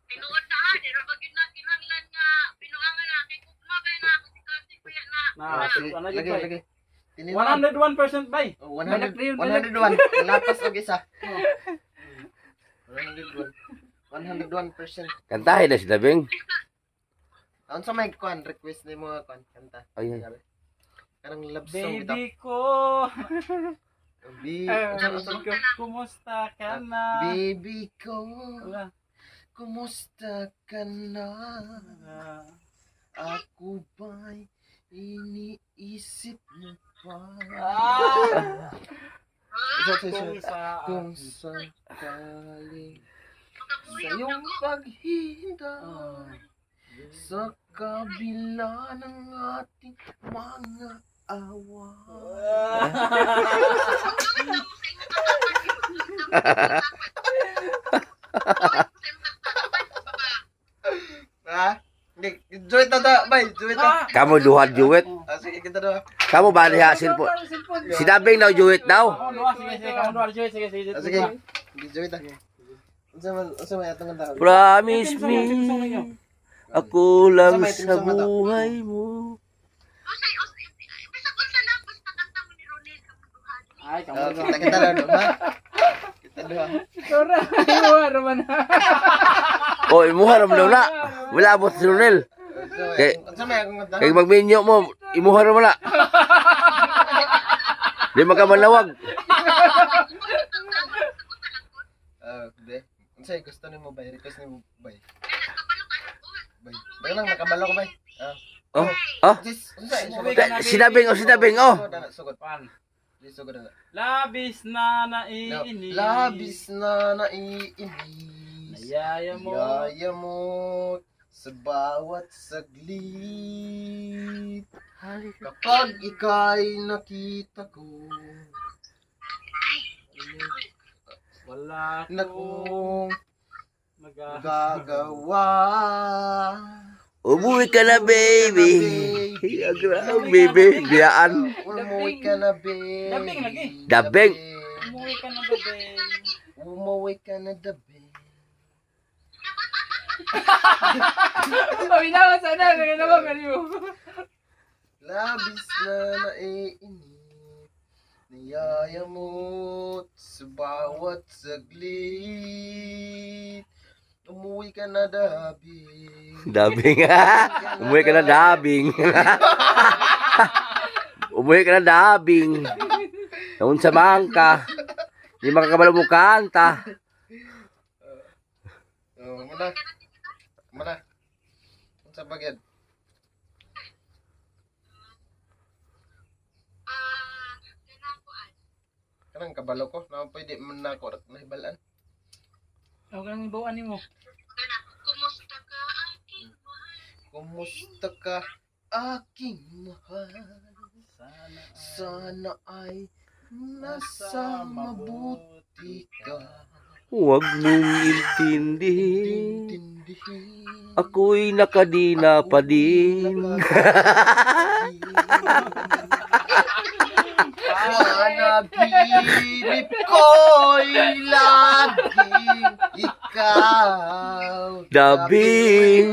Tinuod na ha. Di ra bagyod na kinahanglan nga pinuangan na kay kugma kay na ako si kasi kuya na. Na ano Lagi, gyud bay. lagi. Tiniwan. 101% bay. Oh, 101. Lapas og isa. 101. 101%. Kantahin na si Dabing. Ano sa may kuan request ni mo kuan kanta? Ay, Kanang love song bitaw. Baby ko. Kumusta ka na? Baby ko, Wala. kumusta ka na? Ako ba'y iniisip mo pa? Kung sakali sa iyong paghihintay sa kabila ng ating mga awa. Ha? Hindi, duet na ta, bay, duet na. Kamu duha duet. Sige, kita doon. Kamu ba diha cellphone? Si Dabing daw duet daw. Sige. Sige, hindi duet na. Unsa may atong kanta? Promise me, ako lang sa buhay mo. Usay, basta unsa lang basta kanta mo ni Ronel kamuduhan. Ay, Oh, kamu. kita doon, ha? Kita doon. Tora, iwa naman. O, imuha naman daw na. Wala abot si Ronel. Unsa may akong kanta? Kaya magminyo mo, imuha naman na. Di makamanawag. Hindi. Unsay gusto nimo bay? Request nimo bay? Bay. Bay lang nakabalo ko bay. Oh, oh. Unsay? Si Dabing, si Dabing, oh. Sugod. Pan. Sugod na. Labis na naiinis. Labis na naiinis. Nayaya mo. Yaya mo sa bawat saglit. Kapag ika'y nakita ko, Wala nakong magagawa. gagawa. Umuwi ka na, baby. Baby, biyaan. Umuwi ka na, babe. Dabing lagi. Dabing. Umuwi ka na gabi. Umuwi ka na, dabe. Pabinawa sana. Kaya naman kanyo. Labis na naiinip. Niyayamot sa bawat saglit. Umuwi ka na, dabing. Dabing. Umuwi ka na, Dabing. Umuwi ka na, Dabing. Naun sa mangka. Hindi makakabalo mo kanta. Muna. Muna. Unsa bagad? Kanang kabalo ko, na pwede man na ako nahibalan. Ako lang ibawaan mo. Kumusta ka aking mahal? Kumusta ka, aking mahal? Sana ay nasa mabuti ka. Huwag mong intindihin. Tindihin. Ako'y nakadina pa din. Panaginip ko'y laging ikaw. Dabing.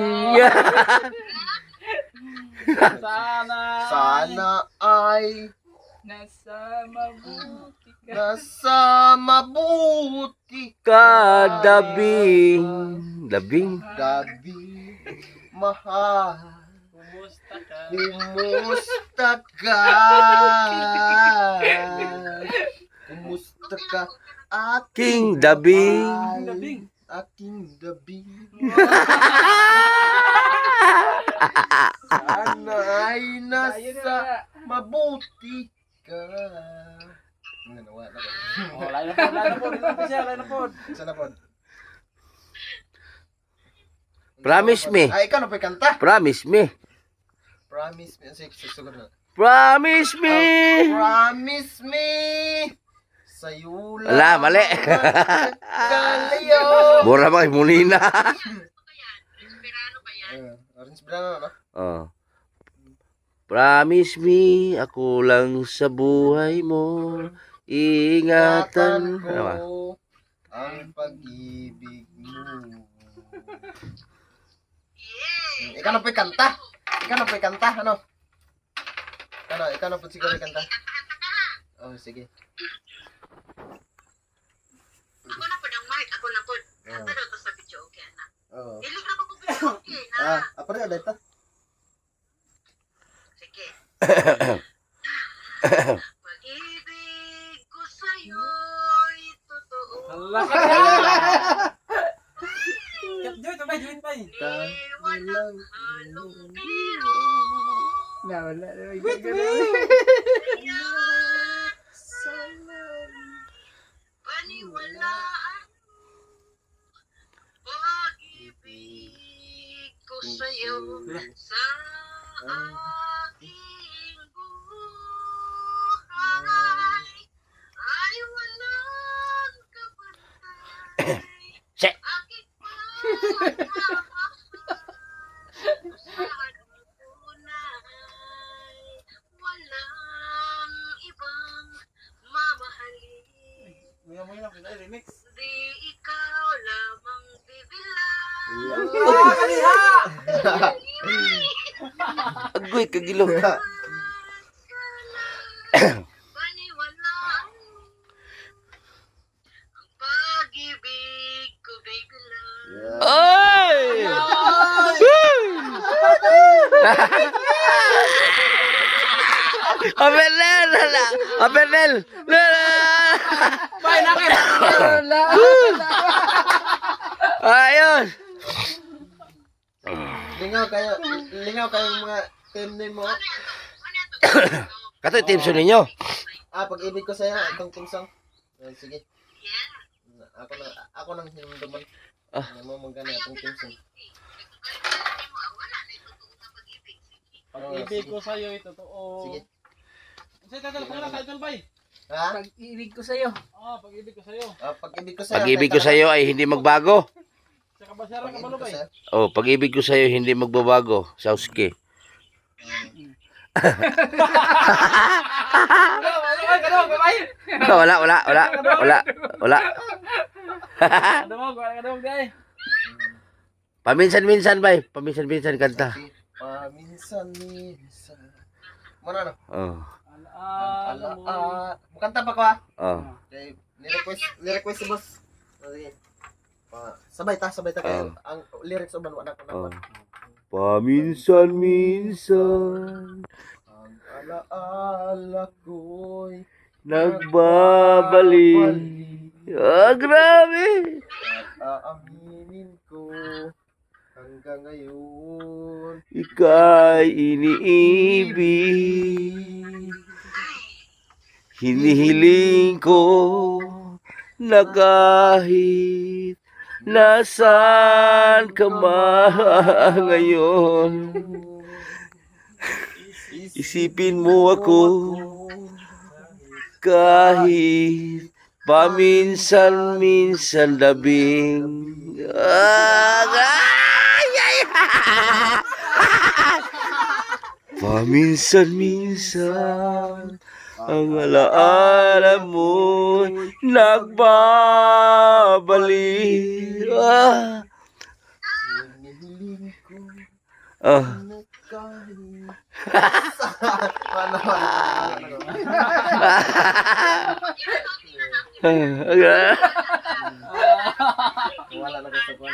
Sana ay nasa mabuti ka. nasa mabuti Kadabing. Dabing. Gabi, mahal. Kumusta ka? Kumusta ka? Kumusta ka? King Dabing. Dabing. Aking dabing. Sana ay nasa mabuti ka. Nanawa na ba? Oh, lain na po. Sana po? Promise me. Ay, ikaw na pa kanta. Promise me. Promise me. Sige, sugod na. Promise me. Promise me. sa'yo Wala, mali. Kalayo. Mura ba kay Molina? Ano ba yan? Esperano ba yan? Orange brown, no? Oh. Promise me, ako lang sa buhay mo. Ingatan. Ingatan Ano ba? ko ang pag-ibig mo. Yeah! Ikaw na po'y kanta. Ikaw na po'y kanta, ano? Ikaw na po siguro kanta. Kanta-kanta ka ha. Oh, sige. Ako na po ng mic. Ako na po. Kanta daw to sa video. Okay na. Oh. Dili na ko video. Okay na. Apa rin dito? Sige. Pag-ibig ko sa'yo'y totoo. Hala ka. Joy, tumay, joy, tumay. Di walang halong biro. Wait, wait. Kaya sana paniwalaan pag-ibig ko sa'yo sa aking buhay ay walang kapantay. Che. Aking pagmamahal sa tunay walang ibang mamahalin. May na pinay remix. Di ikaw lamang bibilang. Agoy, kagilo. Paniwalaan ang pag-ibig ko, baby love. Ay! Apernel! Apernel! Bay, nakit. Ayun! Lingaw kayo mga team name mo. Ano yan to? Kato yung team song ninyo. Pag-ibig ko sa'yo, itong team song. Sige. Yeah. Ako nang hinumduman. Ah. Ano mo magana itong team song. Wala na ito na pag-ibig. Sige. Pag-ibig ko sa'yo, ito totoo. Sige. Sige, title, kung na title, bay. Ha? Pag-ibig ko sa'yo. Pag-ibig ko sa'yo. Pag-ibig ko sa'yo. Pag-ibig ko sa'yo ay hindi magbago. Sa kabasyara ka Pag-ibig malo, ko bay. sa'yo. Oh, pag-ibig ko sa'yo hindi magbabago. Sauske. Ay, kadong, bay. Wala. Kadong, bay. Paminsan-minsan, bay. Paminsan-minsan kanta. Paminsan-minsan. Muna no? Oh. Bukanta pa ko ha? Oh. Okay, ni-request si boss. Sige. Sabay ta kayo. Ang lyrics uban wala ko Oh. na. Paminsan-minsan Ang alaala ko'y nagbabalik. Ah, grabe. at aaminin ko hanggang ngayon. Ika'y iniibig. Hinihiling ko na kahit nasaan ka man ngayon, isipin mo ako kahit paminsan-minsan labing. Paminsan-minsan ang alaala mo'y nagbabalik. Hinihiling ko Ah. na kahit wala na ko sa kwan.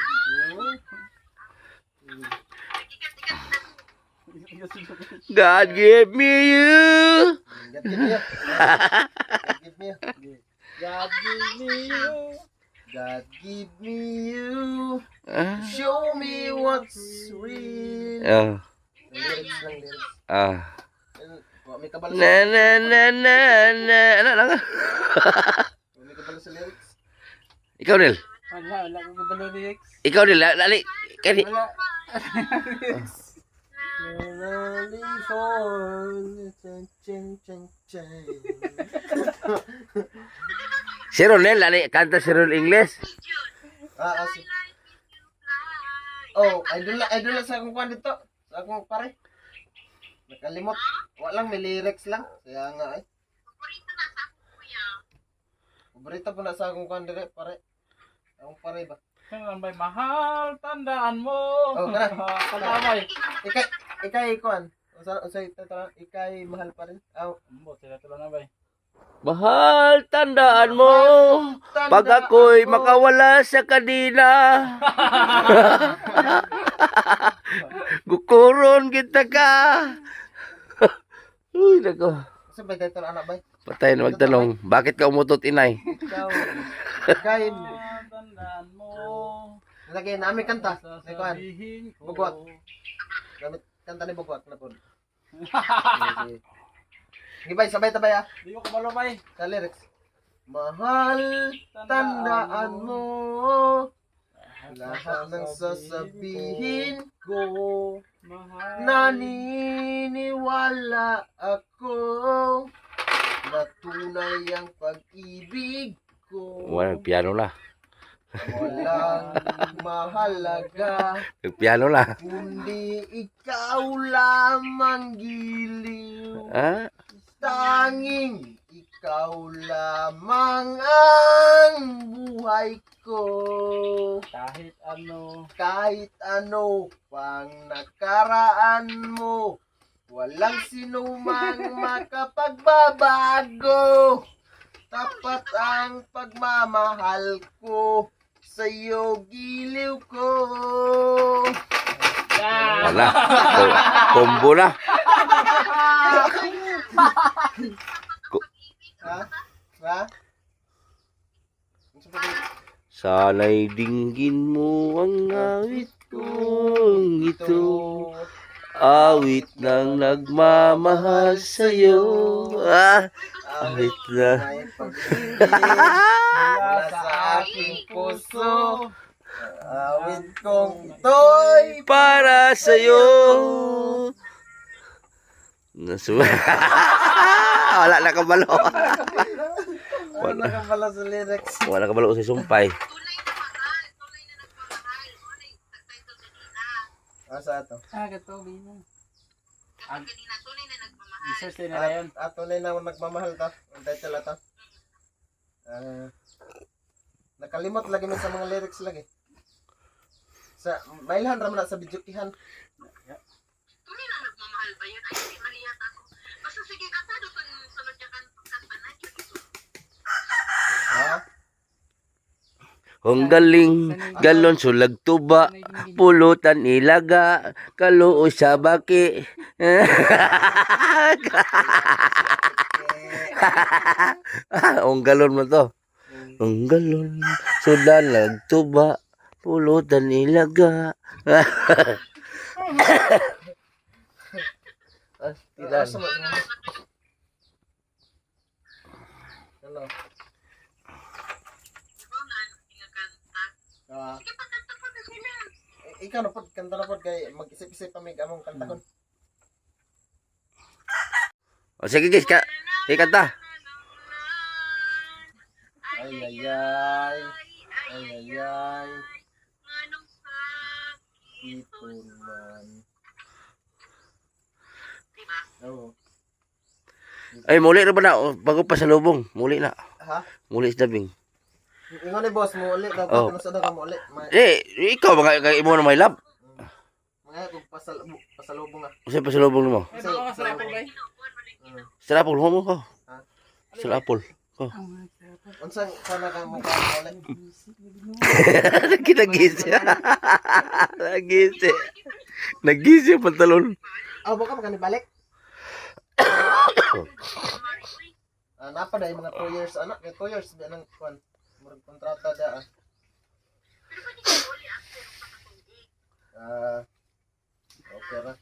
God give me you. God give me you. God give me you. Ah. Show me what's real. Ah. Lyrics lang, lyrics. Ah. May kabalo Na na na na na. Ano lang? May kabalo sa lyrics. Ikaw Nel. Wala ko kabalo lyrics. Ikaw Nel. Lali. Kani. Wala. Lonely for chen chen chen chen. Si Ronel, kanta si Ronel English. Si... Oh, idol na sa akong kwan dito. Sa akong pare. Nakalimot. Walang may lyrics lang. Kaya nga ay. Paborito na sa akong kuya. Paborito po na sa akong kwan dire, pare. Akong pare ba? Kailan ba'y mahal, tandaan mo. Oh, kana. Kalamay. Ikay kwan. Usay tata, ikay mahal pa rin. Aw, Ambot, sila tula na ba'y. Mahal, tandaan mo. Pag ako'y makawala sa kadina. Gukuron kita ka. Uy, nako. sabay dito anak bay. Patay na magtanong. Bakit ka umutot, inay? Ikaw. Ikay. Tandaan mo. Lagay namin kanta. Ay kwan. Sasabihin ko. Bugwat. Gamit kanta ni Bugwat na po. Sige bay, sabay tabay ah. Di ko kabalo ba'y. Sa lyrics. Mahal, tandaan mo lahat ng sasabihin ko. Mahal. Naniniwala ako na tunay ang pag-ibig ko. Walang piano na. Walang mahalaga Nagpiano na. kundi ikaw lamang giliw. Ha? Tanging ikaw lamang ang buhay ko. Kahit ano pang nakaraan mo, walang sinumang makapagbabago. Tapat ang pagmamahal ko, sa'yo giliw ko. Wala. Combo na. Ha? Ha? Sana'y dinggin mo ang awit kong ito. Awit ng nagmamahal sa'yo. Awit na. May pag-ibig mula sa aking puso. Awit kong ito'y Para sa'yo. Wala na kabalo. Wala ka pala sa lyrics. Wala kabalo sa sumpay. Tunay na mahal. Tunay na nagmamahal. Tunay nagtitle kanina. Asa ato? Gato, Bino. Kanina, tunay na nagmamahal. Research din nila yun. Tunay na nagmamahal ta. Ang title ato. Nakalimot lagi mo sa mga lyrics lagi. Sa mailan ra man na sa bidyukihan. Tunay na nagmamahal ba yun? Ay, hindi maliyat ako. Basta sige, katado sa sunod niya kanta na yun. Ha? Ang galing, galon sulag tuba, pulutan ilaga, kaluo sa baki. Ang galon mo to. Ang galon, sudalag tuba, pulutan ilaga. Tila. Ano? Sige, pakanta pa na sila. Ikaw na po, kanta na po kay mag-isip-isip pa may among kanta kon. O sige guys, ikanta. Ay ay ay. Ay ay ay. Anong sakit Ito man. diba? Oo. Ay, muli na ba na? O, bago pa sa lubong. Muli na. Ha? Muli sa dabing. Ingon ni boss mo ulit daw Oh. kung sa daw mo ulit. Ikaw, mga imo na may lab. Mga kung pasalubong ah. Kasi pa sa lubong mo. Ay, baka ka sa apple ba'y? Sa apple, mo ko. Ha? Sa apple. Ko. Unsang kana kang mukha mo ulit? Nagisi. Nagisi. Nagisi yung pantalon. Baka makanibalik. Napa dahil mga 2 years anak, 2 years ba nang kwan? Murag kontrata da. Okay ra.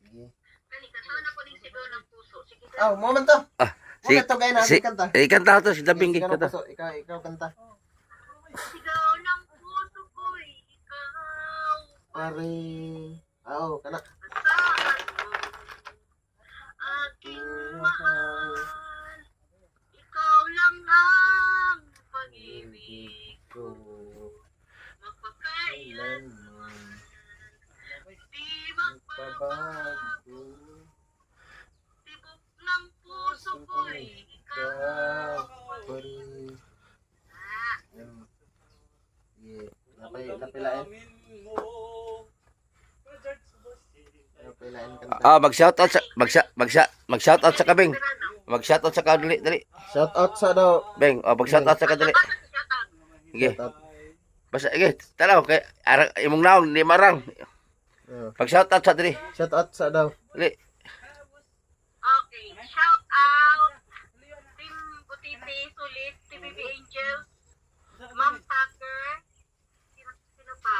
Sige. Mo man to. Si, Mo to kay na kanta. ikanta to si dabing Ikaw kanta. ikaw kanta. Sigaw ng puso ko'y ikaw. Pare. Kana. Asahan mo, aking mahal. Mag-shoutout sa mag-shoutout sa kabeng. Mag-shoutout sa ka dali, dali. Shout out sa daw. Beng, mag-shoutout sa ka dali. Sige. Shout out. Basta sige, tanaw kay imong naong ni marang. Pag-shoutout sa dali. Shout out sa daw. Dali. Okay, shout out Team Butiti, Sulit, TBB Angels, Ma'am Tucker, sino pa?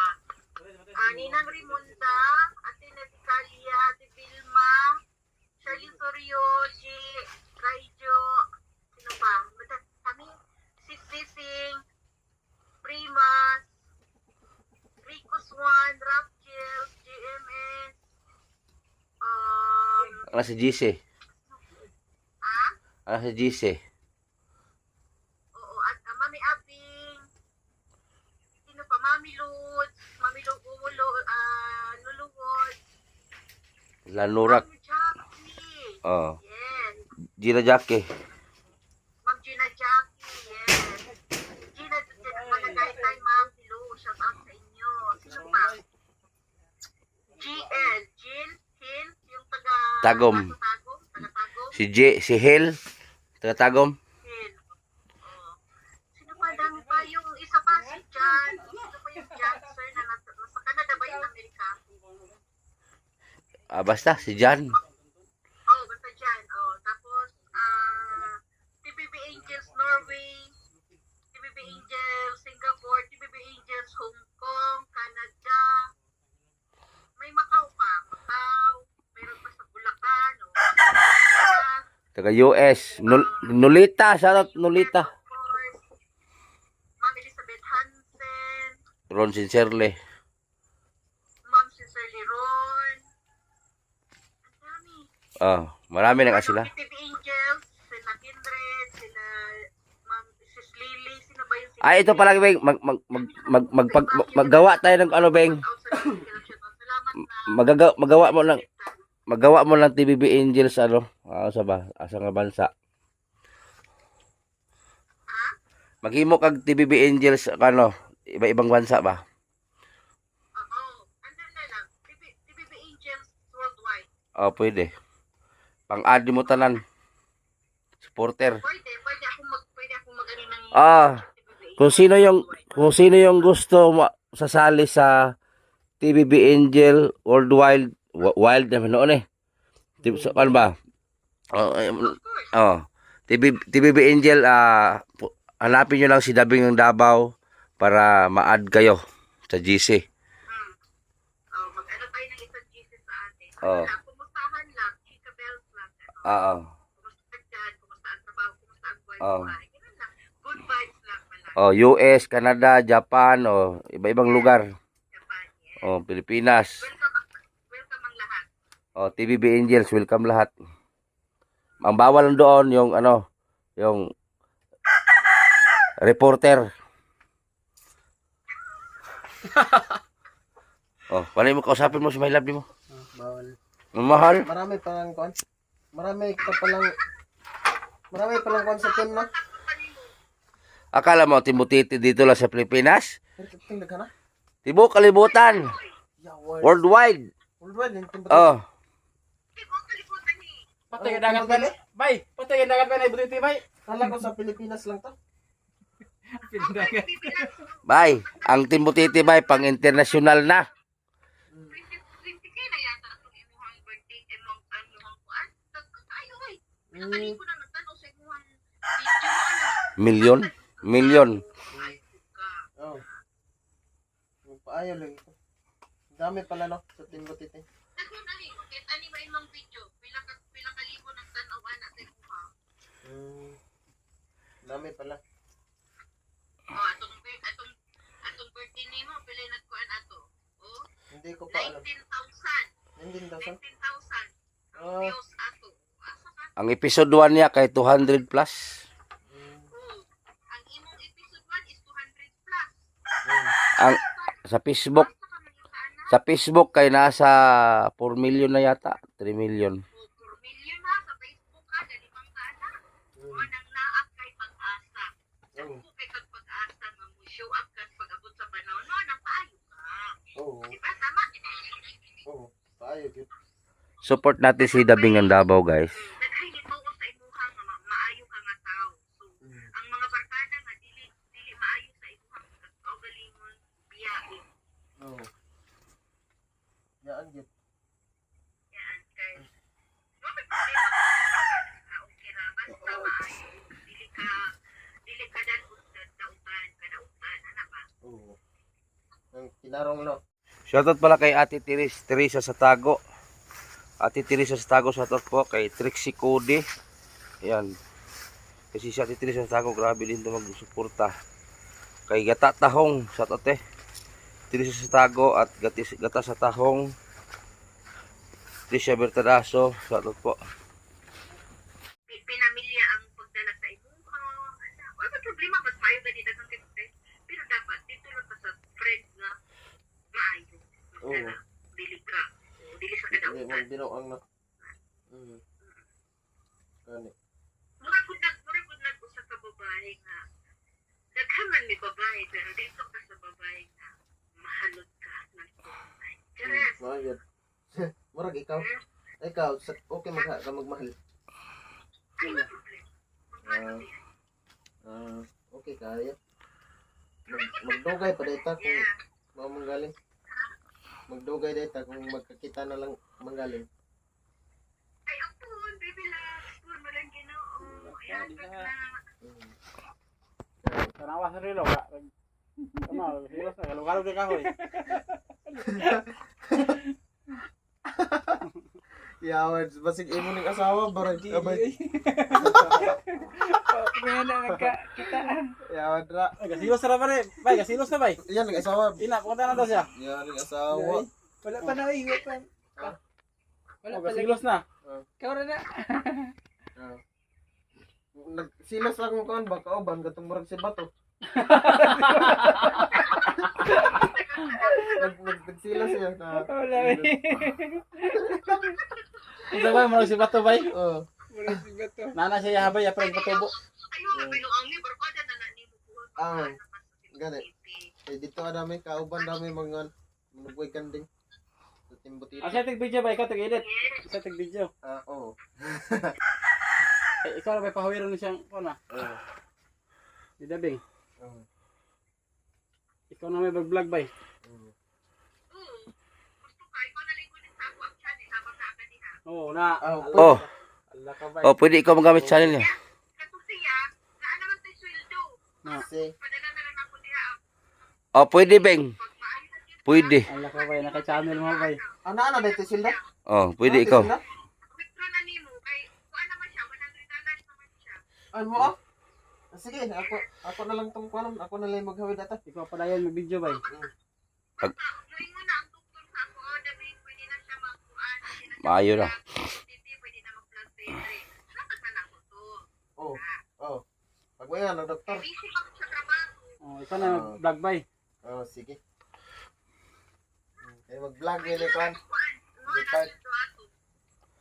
Ninang Rimonda, Ate Natalia, Ate Vilma, Charlene Sorio, G. Raijo, sino pa? Basta kami, Sis Sising, Primas, Rico Swan, Rapchel, GMS, Ana si GC. Ana si GC. oo, at Mami Abing, sino pa? Mami Lutz, Mami Luluwod, Lanurak. Ma'am Jackie, Oh. yes, Gina Jackie. Ma'am Gina Jackie, yes, Gina Palagaytay, Ma'am, hello, shout out sa inyo, sino pa? GL, Jill, Hill, yung Tagom. taga-Tagom, Si Hel. Taga-Tagom. Hill, oo. Sino pa? Dami pa yung isa pa, si John, sino pa yung John, sir, na nasa Canada ba yung Amerika? Basta si Jan. Oh, basta dyan. Oh, tapos, TBB Angels Norway, TBB Angels Singapore, TBB Angels Hong Kong, Canada. May Macau pa. Macau. Meron pa sa Bulacan. Oh. Taga US. Nolita. Shoutout Nolita. Of course. Ma'am Elizabeth Hansen. Ron Sincerely. Ma'am Sincerely Ron. Ang dami. Marami na kasi sila. TBB Angels. Sila Kindred. Sila Ma'am Mrs. Lily. Sino ba yung Ay, ito pala, Beng. Maggawa tayo ng ano, Beng. Magawa mo ng TBB Angels ano? Asa nga bansa. Maghimo kag TBB Angels ano, iba-ibang bansa ba? Oo. Andun na lang. TBB Angels Worldwide. Pwede. Pang-add mo tanan. Supporter. Pwede akong mag-ano ng TBB Kung sino yung gusto sasali sa TBB Angel Worldwide Wild naman noon eh. Ano ba? Of course. TBB Angel, hanapin nyo lang si Dabing ng Davao para ma-add kayo sa GC. Mag-ano tayo ng isang Jesus sa atin. Oo. Kumustahan lang. Chika bells lang. Oo. Kumusta dyan. Kumusta ang trabaho. Kumusta ang Oo. buhay. Ganun lang. Good vibes lang pala. US, Canada, Japan, iba-ibang lugar. Japan, yes. Pilipinas. Welcome ang lahat. TBB Angels, welcome lahat. Ang bawal lang doon yung yung reporter. Wala mo kausapin mo si my love mo. Bawal. Mamahal. Marami palang kuan. Marami palang kuan sa team na. Akala mo timutiti dito lang sa Pilipinas? Tingnan ka na. Tibo kalibutan. Yeah, Worldwide. Worldwide yung team. Hindi ko kalimutan ni. Patay ka dagat ba ni? Bay, patay ka dagat ba ni Butiti, bay? Kala ko sa Pilipinas lang to. Pindagat. Bay, ang timutiti bay pang international na. 20k na yata itong imuhang birthday. Imuhang kuan. Tayo ay. Nakalipo na nagtanong sa imuhang video. Million. Ay, ka. Oh. Paayo lang ito. Dami pala no sa team Butiti. Nagkun ani, kahit ani ba imong video, pila kalibo ng tanawan na sa imuha. Dami pala. Oh, atong birthday nimo pila nagkuan ato. Oh, Hindi ko pa alam. 19,000. 19,000. 19,000. Ang views ato. Asa ka? Ang episode 1 niya kay 200 plus. Oh, ang imong episode 1 is 200 plus. Ang sa Facebook, Asa ka man yung sana? sa Facebook kay nasa 4 million na yata, 3 million. 4 million ha sa Facebook ka, dali pang sana. Manang naak kay pag-asa. Ako kay kag pag-asa nga mo show up ka pag-abot sa panahon mo nang paayo ka. Oo. Di ba tama? Oo. Paayo gyud. support natin si Dabing ng Davao, guys. Daghay nito ko sa imuha nga maayo ka nga tao. So, ang mga barkada nga dili maayo sa imuha nga kaugalingon biyahe. Oo. Yaan gid. Yan kay. No may problema. Okay ra basta maayo. Dili ka dan usad dautan ana ba. Oo. Ang kinarong no. Shoutout pala kay Ate Teresa sa Tago. Ate Teresa sa Tago, shoutout po kay Trixie Cody. Ayan. Kasi si Ate Teresa sa Tago, grabe din ito magsuporta. Kay Gata Tahong, shoutout Teresa sa Tago at Gata sa Tahong. Tricia Bertadaso, shoutout po. Pinamilya ang pagdala sa imuha. Wala may problema mas maayo gani daghang kay pero dapat dito lang ka sa friend nga maayo. Oo. Dili ka. Dili sa Hindi kadautan. mo binuang na. Gani. Mura gud nag usa ka babae nga daghan man may babae pero dito ka sa babae nga mahalot ka ng tunay. Charas. Magad. Murag ikaw. Ikaw okay magmahal. Ay, may problema. Okay kaya. Magdugay pa data kung mamanggaling. Magdugay data kung magkakita na lang manggaling. Ay, apon, baby love. Pur mo lang Ginoo. Ayan, na. Tanawa sa rilo ka. Ano, silos na galugalo di kahoy. Yawad, basig imo ning asawa barang abay. Yawad ra. Ay, gasilos na ba rin? Bay, gasilos na bay. Yan ning asawa. Ina, pumunta na daw siya. Yan ning asawa. Wala pa na iwa pa. Wala Oh, pa lagi. gasilos na. Ikaw rin na. Nagsilos lang ko ba kauban katong murag si bato. Nagsilos siya na. Wala eh. Ito ba, marag si Bato bay? Oh. Wala si Bato. Nana siya yahabay, apre patubo. Ayun, nabinuang ni barkada na nimo buhat. Gani. Eh dito adami kauban dami mga manugway kanding. Sa timbutito. Asa tig video ba? Ikaw tig-edit. Asa tig video. Oo. Ay, ikaw lang may pahawiran na siyang, ano na? Di Dabing. Ikaw na may vlog bay. Gusto ka, ikaw nalingkod din sa ako ang chan, habang sa akin niya. Oo, na. Oh, Allah ka bay. oh, pwede ikaw magamit channel niya. Kato siya, saan naman tayo sweldo? Kasi Padala na lang ako diha. Oh, pwede, Beng. Pag maayos na siya, Pwede. Allah ka bay, naka-channel mo bay. ana dito sila. Oh, pwede ikaw. withdraw na nimo kay kuan naman siya, $100 naman siya. Ano mo? Sige, ako na lang tong kuan, ako na lang maghawid ata. Ikaw pa dayon mag video bay. Noy mo na ang doktor sa ako, David, pwede na siya magkuan. Maayo na. Pwede na mag-plug battery. Dapat na ako to. Oh. Pag mo yan, doktor. Busy pa ko sa trabaho. Oh, ikaw na mag-vlog bay. Oh, sige. Eh mag-vlog yun eh kuan. Kuan, no, Repart. natin to ato.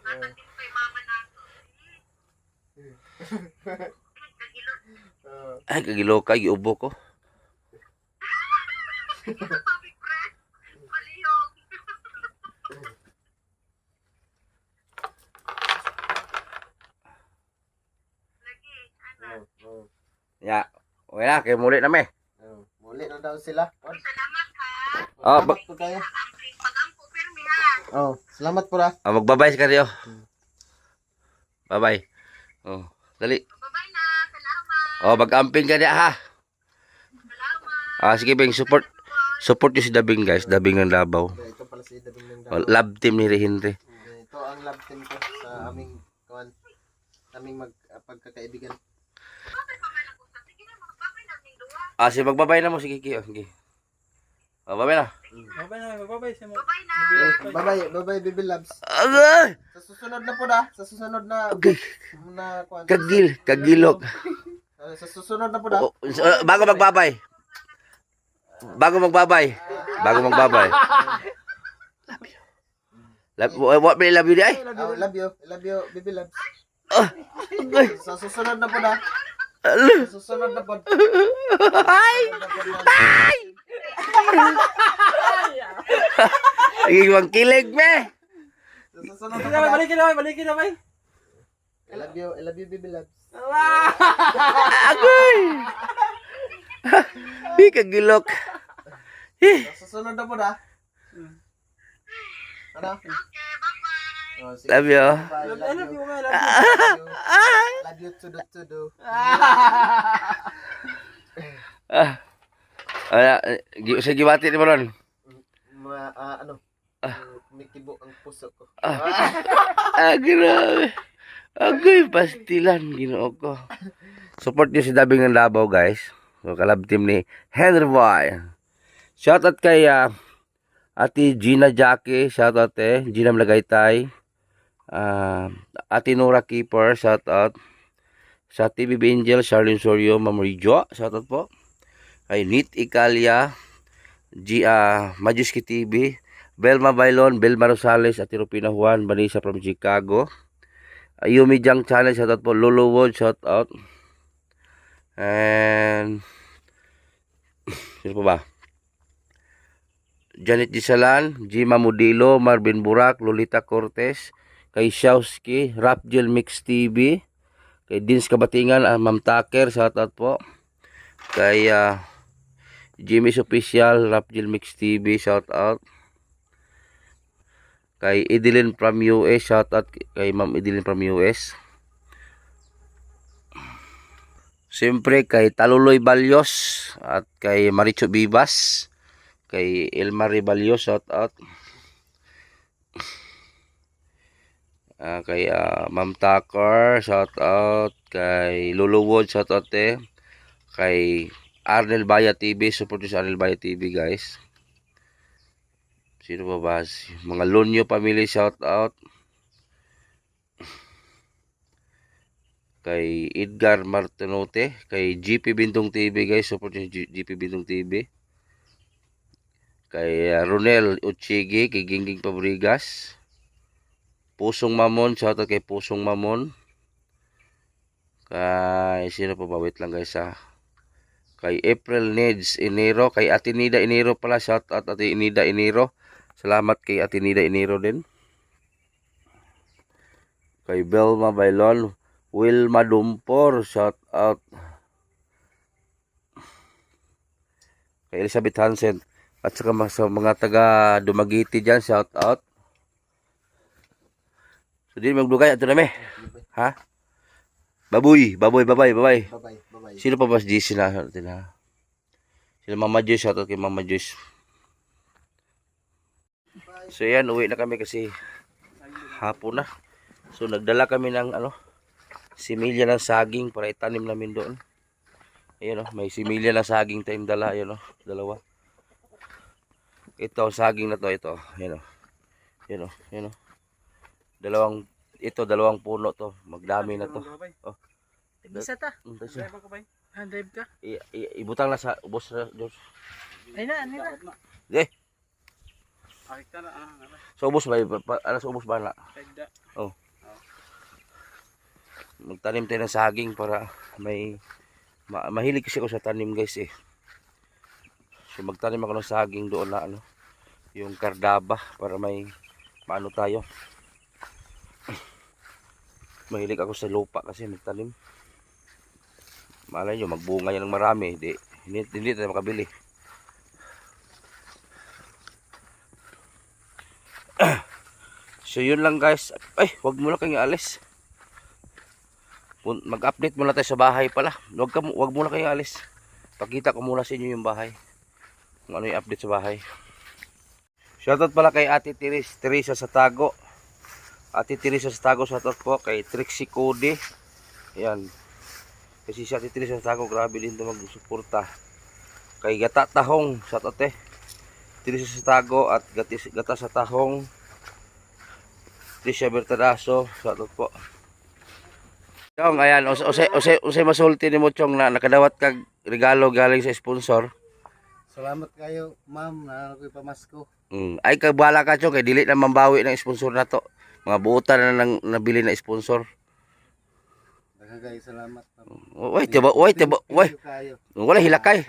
Natatin kay mama na to. Kagilot. Ay, kagilo ka, giubo ko. Sabi, Fred, palihog. Lagi, ano. Ya. Okay na, kaya muli na me. Muli na daw sila. Salamat ha. Oh, Salamat po kayo. Amping pagampo, permi ha. Oh, salamat po ra. magbabay si Karyo. Bye-bye. Oh, dali. Bye-bye na. Salamat. Oh, mag-amping ka niya, ha. Salamat. Sige, Beng, support nyo si Dabing, guys. Dabing ng Davao. Ito pala si Dabing ng Oh, Davao. love team ni Rehinre. Ito ang love team ko sa aming kuan. Aming pagkakaibigan. Bakit pa man ako sa sige na magbabay namin duwa. Sige, magbabay na mo. Sige, Kiki. Sige. Oh, babay na. Babay na, babay sa mo. Bye-bye na. Bye-bye, baby loves. Agay! Sa susunod na po da. Sa susunod na Okay. na kuan. Kagilok. Sa susunod na po da. Oh, bago magbabay. Bago magbabay. What may love you di ay? I love you, baby loves. Agay! Sa susunod na po da. Ala! Sa susunod na po. Ay! Naging magkilig, me! Susunod Balikin na na, po, balikin na, balikin na, bay. I love you, baby loves. Agoy! Hi, kagilok. Susunod na po na. Ano? Okay, bye-bye. Oh, sige. Love you. Bye, I love you, I love you. Love you, tudo. Sige, bati ni Maron. Kumikibo ang puso ko. Grabe. Agoy, pastilan, ginoo ko. Support nyo si Dabing ng Davao, guys. So, kalab team ni Henry Boy. Shoutout kay Ate Gina Jackie. Shoutout Gina Malagaytay. Ate Nora Keeper. Shoutout. Sa TVB Angel, Charlene Sorio, Ma'am Rijo. Shoutout po. Kay Nit Icalia. Majuski TV. Belma Bailon, Belma Rosales, Ate Rupina Juan, Vanessa from Chicago. Yumi Jang Channel, shoutout po. Lolo Wood, shoutout. And sino pa ba? Janet Gisalan, Jima Mudilo, Marvin Burak, Lolita Cortez, kay Shawski, Rapgel Mix TV, kay Dins Kabatingan, Ma'am Taker, shoutout po. Kay Jimmy's Official, Rapgel Mix TV, shoutout. Kay Edeline from US, shoutout kay Ma'am Edeline from US. Siyempre kay Taluloy Balyos at kay Maricho Vivas, kay Elmar Balyos, shoutout. Kay Ma'am Tucker, shoutout. Kay Lolo Wood, shoutout kay Arnel Baya TV, support nyo sa Arnel Baya TV, guys. Sino ba ba? Mga Lonyo family, shoutout. Kay Edgar Martinote, kay GP Bintong TV, guys, support nyo GP Bintong TV. Kay Ronel Uchigi, kay Gingging Pabrigas. Pusong Mamon, shoutout kay Pusong Mamon. Kay sino pa ba? Wait lang, guys, kay April Needs Enero, kay Atinida Enero pala, shoutout Ate Inida Enero. Salamat kay Atinida Enero din. Kay Belma Bailon, Wilma Dumpor, shoutout. Kay Elizabeth Hansen, at saka sa mga taga Dumagiti dyan, shoutout. So din magdugay ato nami. Ha? Baboy. Bye-bye. Sino pa ba si GC na natin, ha? Sila Mama Joyce, shoutout kay Mama Joyce. So yan, uwi na kami kasi hapon na. So nagdala kami ng similya ng saging para itanim namin doon. Ayun may similya ng saging tayong dala, ayun dalawa. Ito saging na to, ito. Ayun Ayun dalawang puno to. Magdami na to. Oh. Isa ta. Drive ako ba? Drive ka. Ibutang na sa ubos na, George. Ay na. Okay. Akita na Sa ubos ba? Sa ubos ba na? Tagda. Oh. Magtanim tayo ng saging para may mahilig kasi ako sa tanim, guys So magtanim ako ng saging doon na yung kardaba para may maano tayo. Mahilig ako sa lupa kasi magtanim. Malay nyo, magbunga yan ng marami. Hindi tayo makabili. So yun lang, guys. Ay, wag muna kayong alis. Mag-update muna tayo sa bahay pala. Wag muna kayong alis. Pakita ko muna sa inyo yung bahay. Kung ano yung update sa bahay. Shoutout pala kay Ate Teresa sa Tago. Ate Teresa sa Tago, shoutout po kay Trixie Cody. Ayan. Kasi si Ate Teresa sa Tago, grabe din ito magsuporta. Kay Gata Tahong, shoutout Teresa sa Tago at Gata sa Tahong. Tricia Bertadaso, shoutout po. Chong, ayan, usay masulti ni mo, Chong, na nakadawat kag regalo galing sa sponsor. Salamat kayo, ma'am, na ako'y pamasko. Ay, kagbala ka, Chong, kay dili na mambawi ng sponsor na to. Mga buutan na nang nabili na sponsor. Daghang salamat, ma'am. Wala hilakay.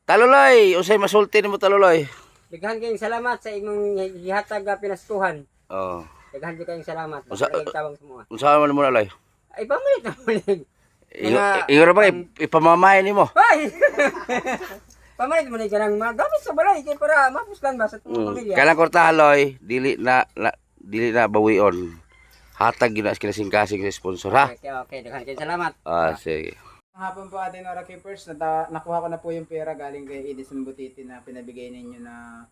Taluloy, usay masulti ni mo, Taluloy. Daghan kayong salamat sa imong gihatag nga pinaskuhan. Oh. Daghan kayong salamat. Usa- Kayong tawag semua. Unsa man mo na lay? Ay pamalit na ulit. Ingon ba ipamamahay nimo? Ay! Pamalit mo na kanang magamit sa balay kay para mapuslan ba sa tong pamilya. Kailang kortahaloy, dili na bawion. Hatag gina kinasing-kasing sa sponsor ha. Okay, daghan kayong salamat. Sige. Hapon po ating Nora Keepers, nakuha ko na po yung pera galing kay Edison Butiti na pinabigay ninyo na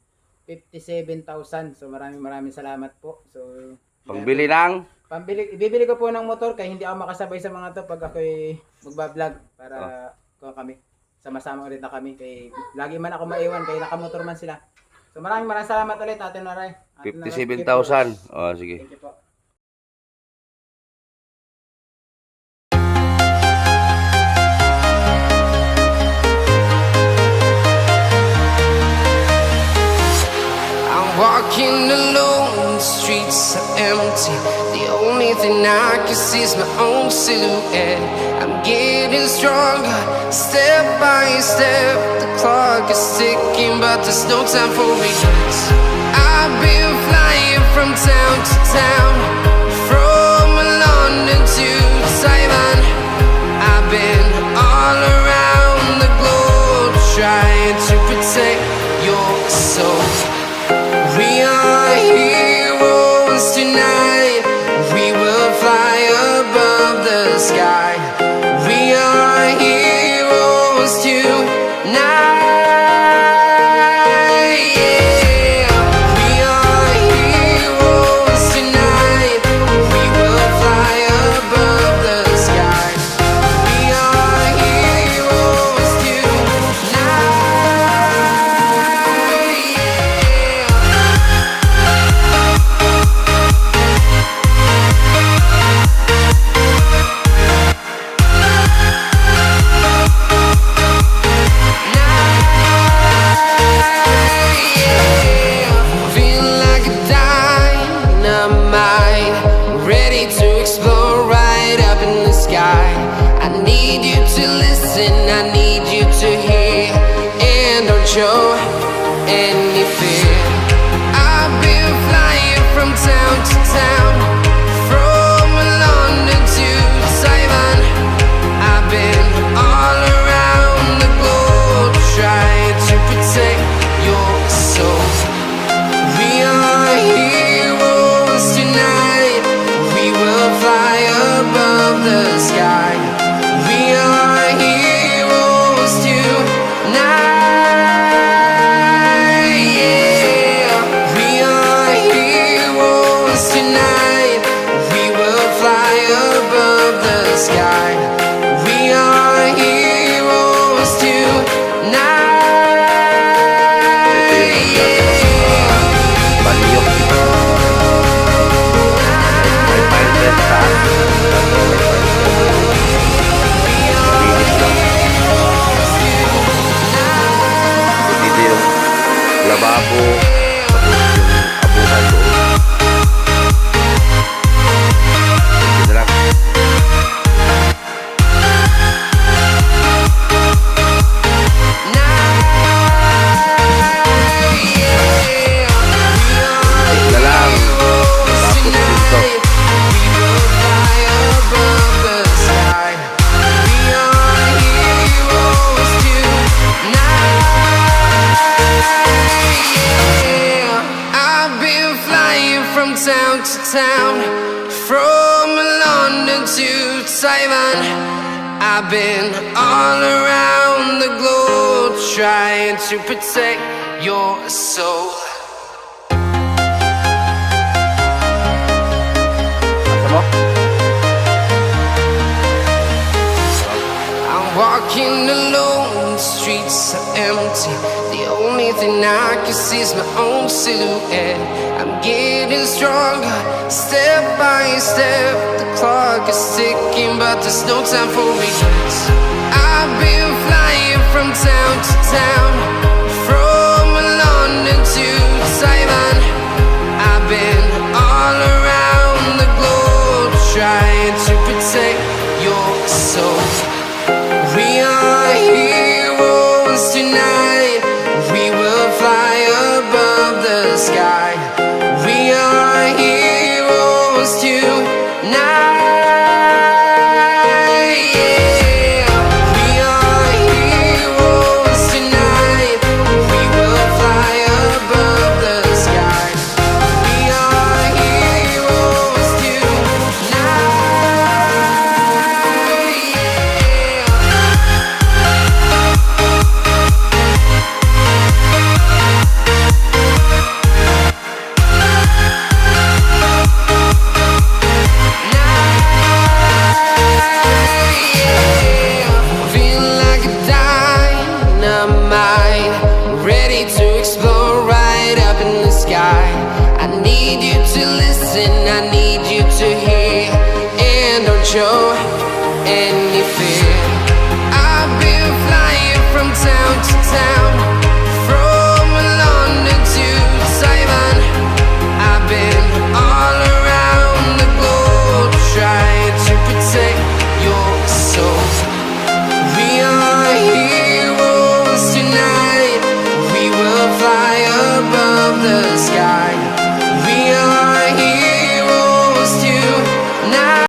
57,000. So maraming salamat po. So Pangbili ng ibibili ko po ng motor kaya hindi ako makasabay sa mga to pag ako'y magba-vlog para kami sama-sama ulit na kami kay lagi man ako maiwan kay nakamotor man sila. So maraming salamat ulit Ate Nora. 57,000. Oh, sige. Thank you po. Walking alone, the streets are empty. The only thing I can see is my own silhouette. I'm getting stronger, step by step. The clock is ticking, but there's no time for regrets. I've been flying from town to town, from London to Taiwan. I've been all around the globe, trying to protect your soul. We are heroes tonight. We will fly above the sky. We are heroes tonight. Yeah. We are heroes tonight. We will fly above the sky. We are heroes tonight. Feel like a dynamite, ready to explode right up in the sky. I need you to listen, I need you to hear, and don't show any fear. I've been flying from town to town, from London to Taiwan. I've been all around the globe, trying to protect your soul. We are heroes tonight. We will fly above the sky. We are heroes tonight. Yeah. We are heroes tonight. We will fly above the sky. We are heroes tonight. Yeah. Baliyok dito. May file red taas. Linis lang. Dito yung lababo. Tapos yung abuhan doon. Dito lang. Dito lang. Tapos dito. I've been flying from town to town, from London to Taiwan. I've been all around the globe, trying to protect your soul. Asa mo? I'm walking alone, the streets are empty. The only thing I can see is my own silhouette. I'm getting stronger, step by step. The clock is ticking, but there's no time for regrets. I've been flying from town to town, from London to Taiwan. I've been all around the globe, trying to protect your soul. We are heroes tonight. We will fly above Yeah, we are heroes tonight. We will fly above the sky. We are heroes Feel like a dynamite, ready to explode right up in the sky. I need you to listen, I need you to hear, and don't show any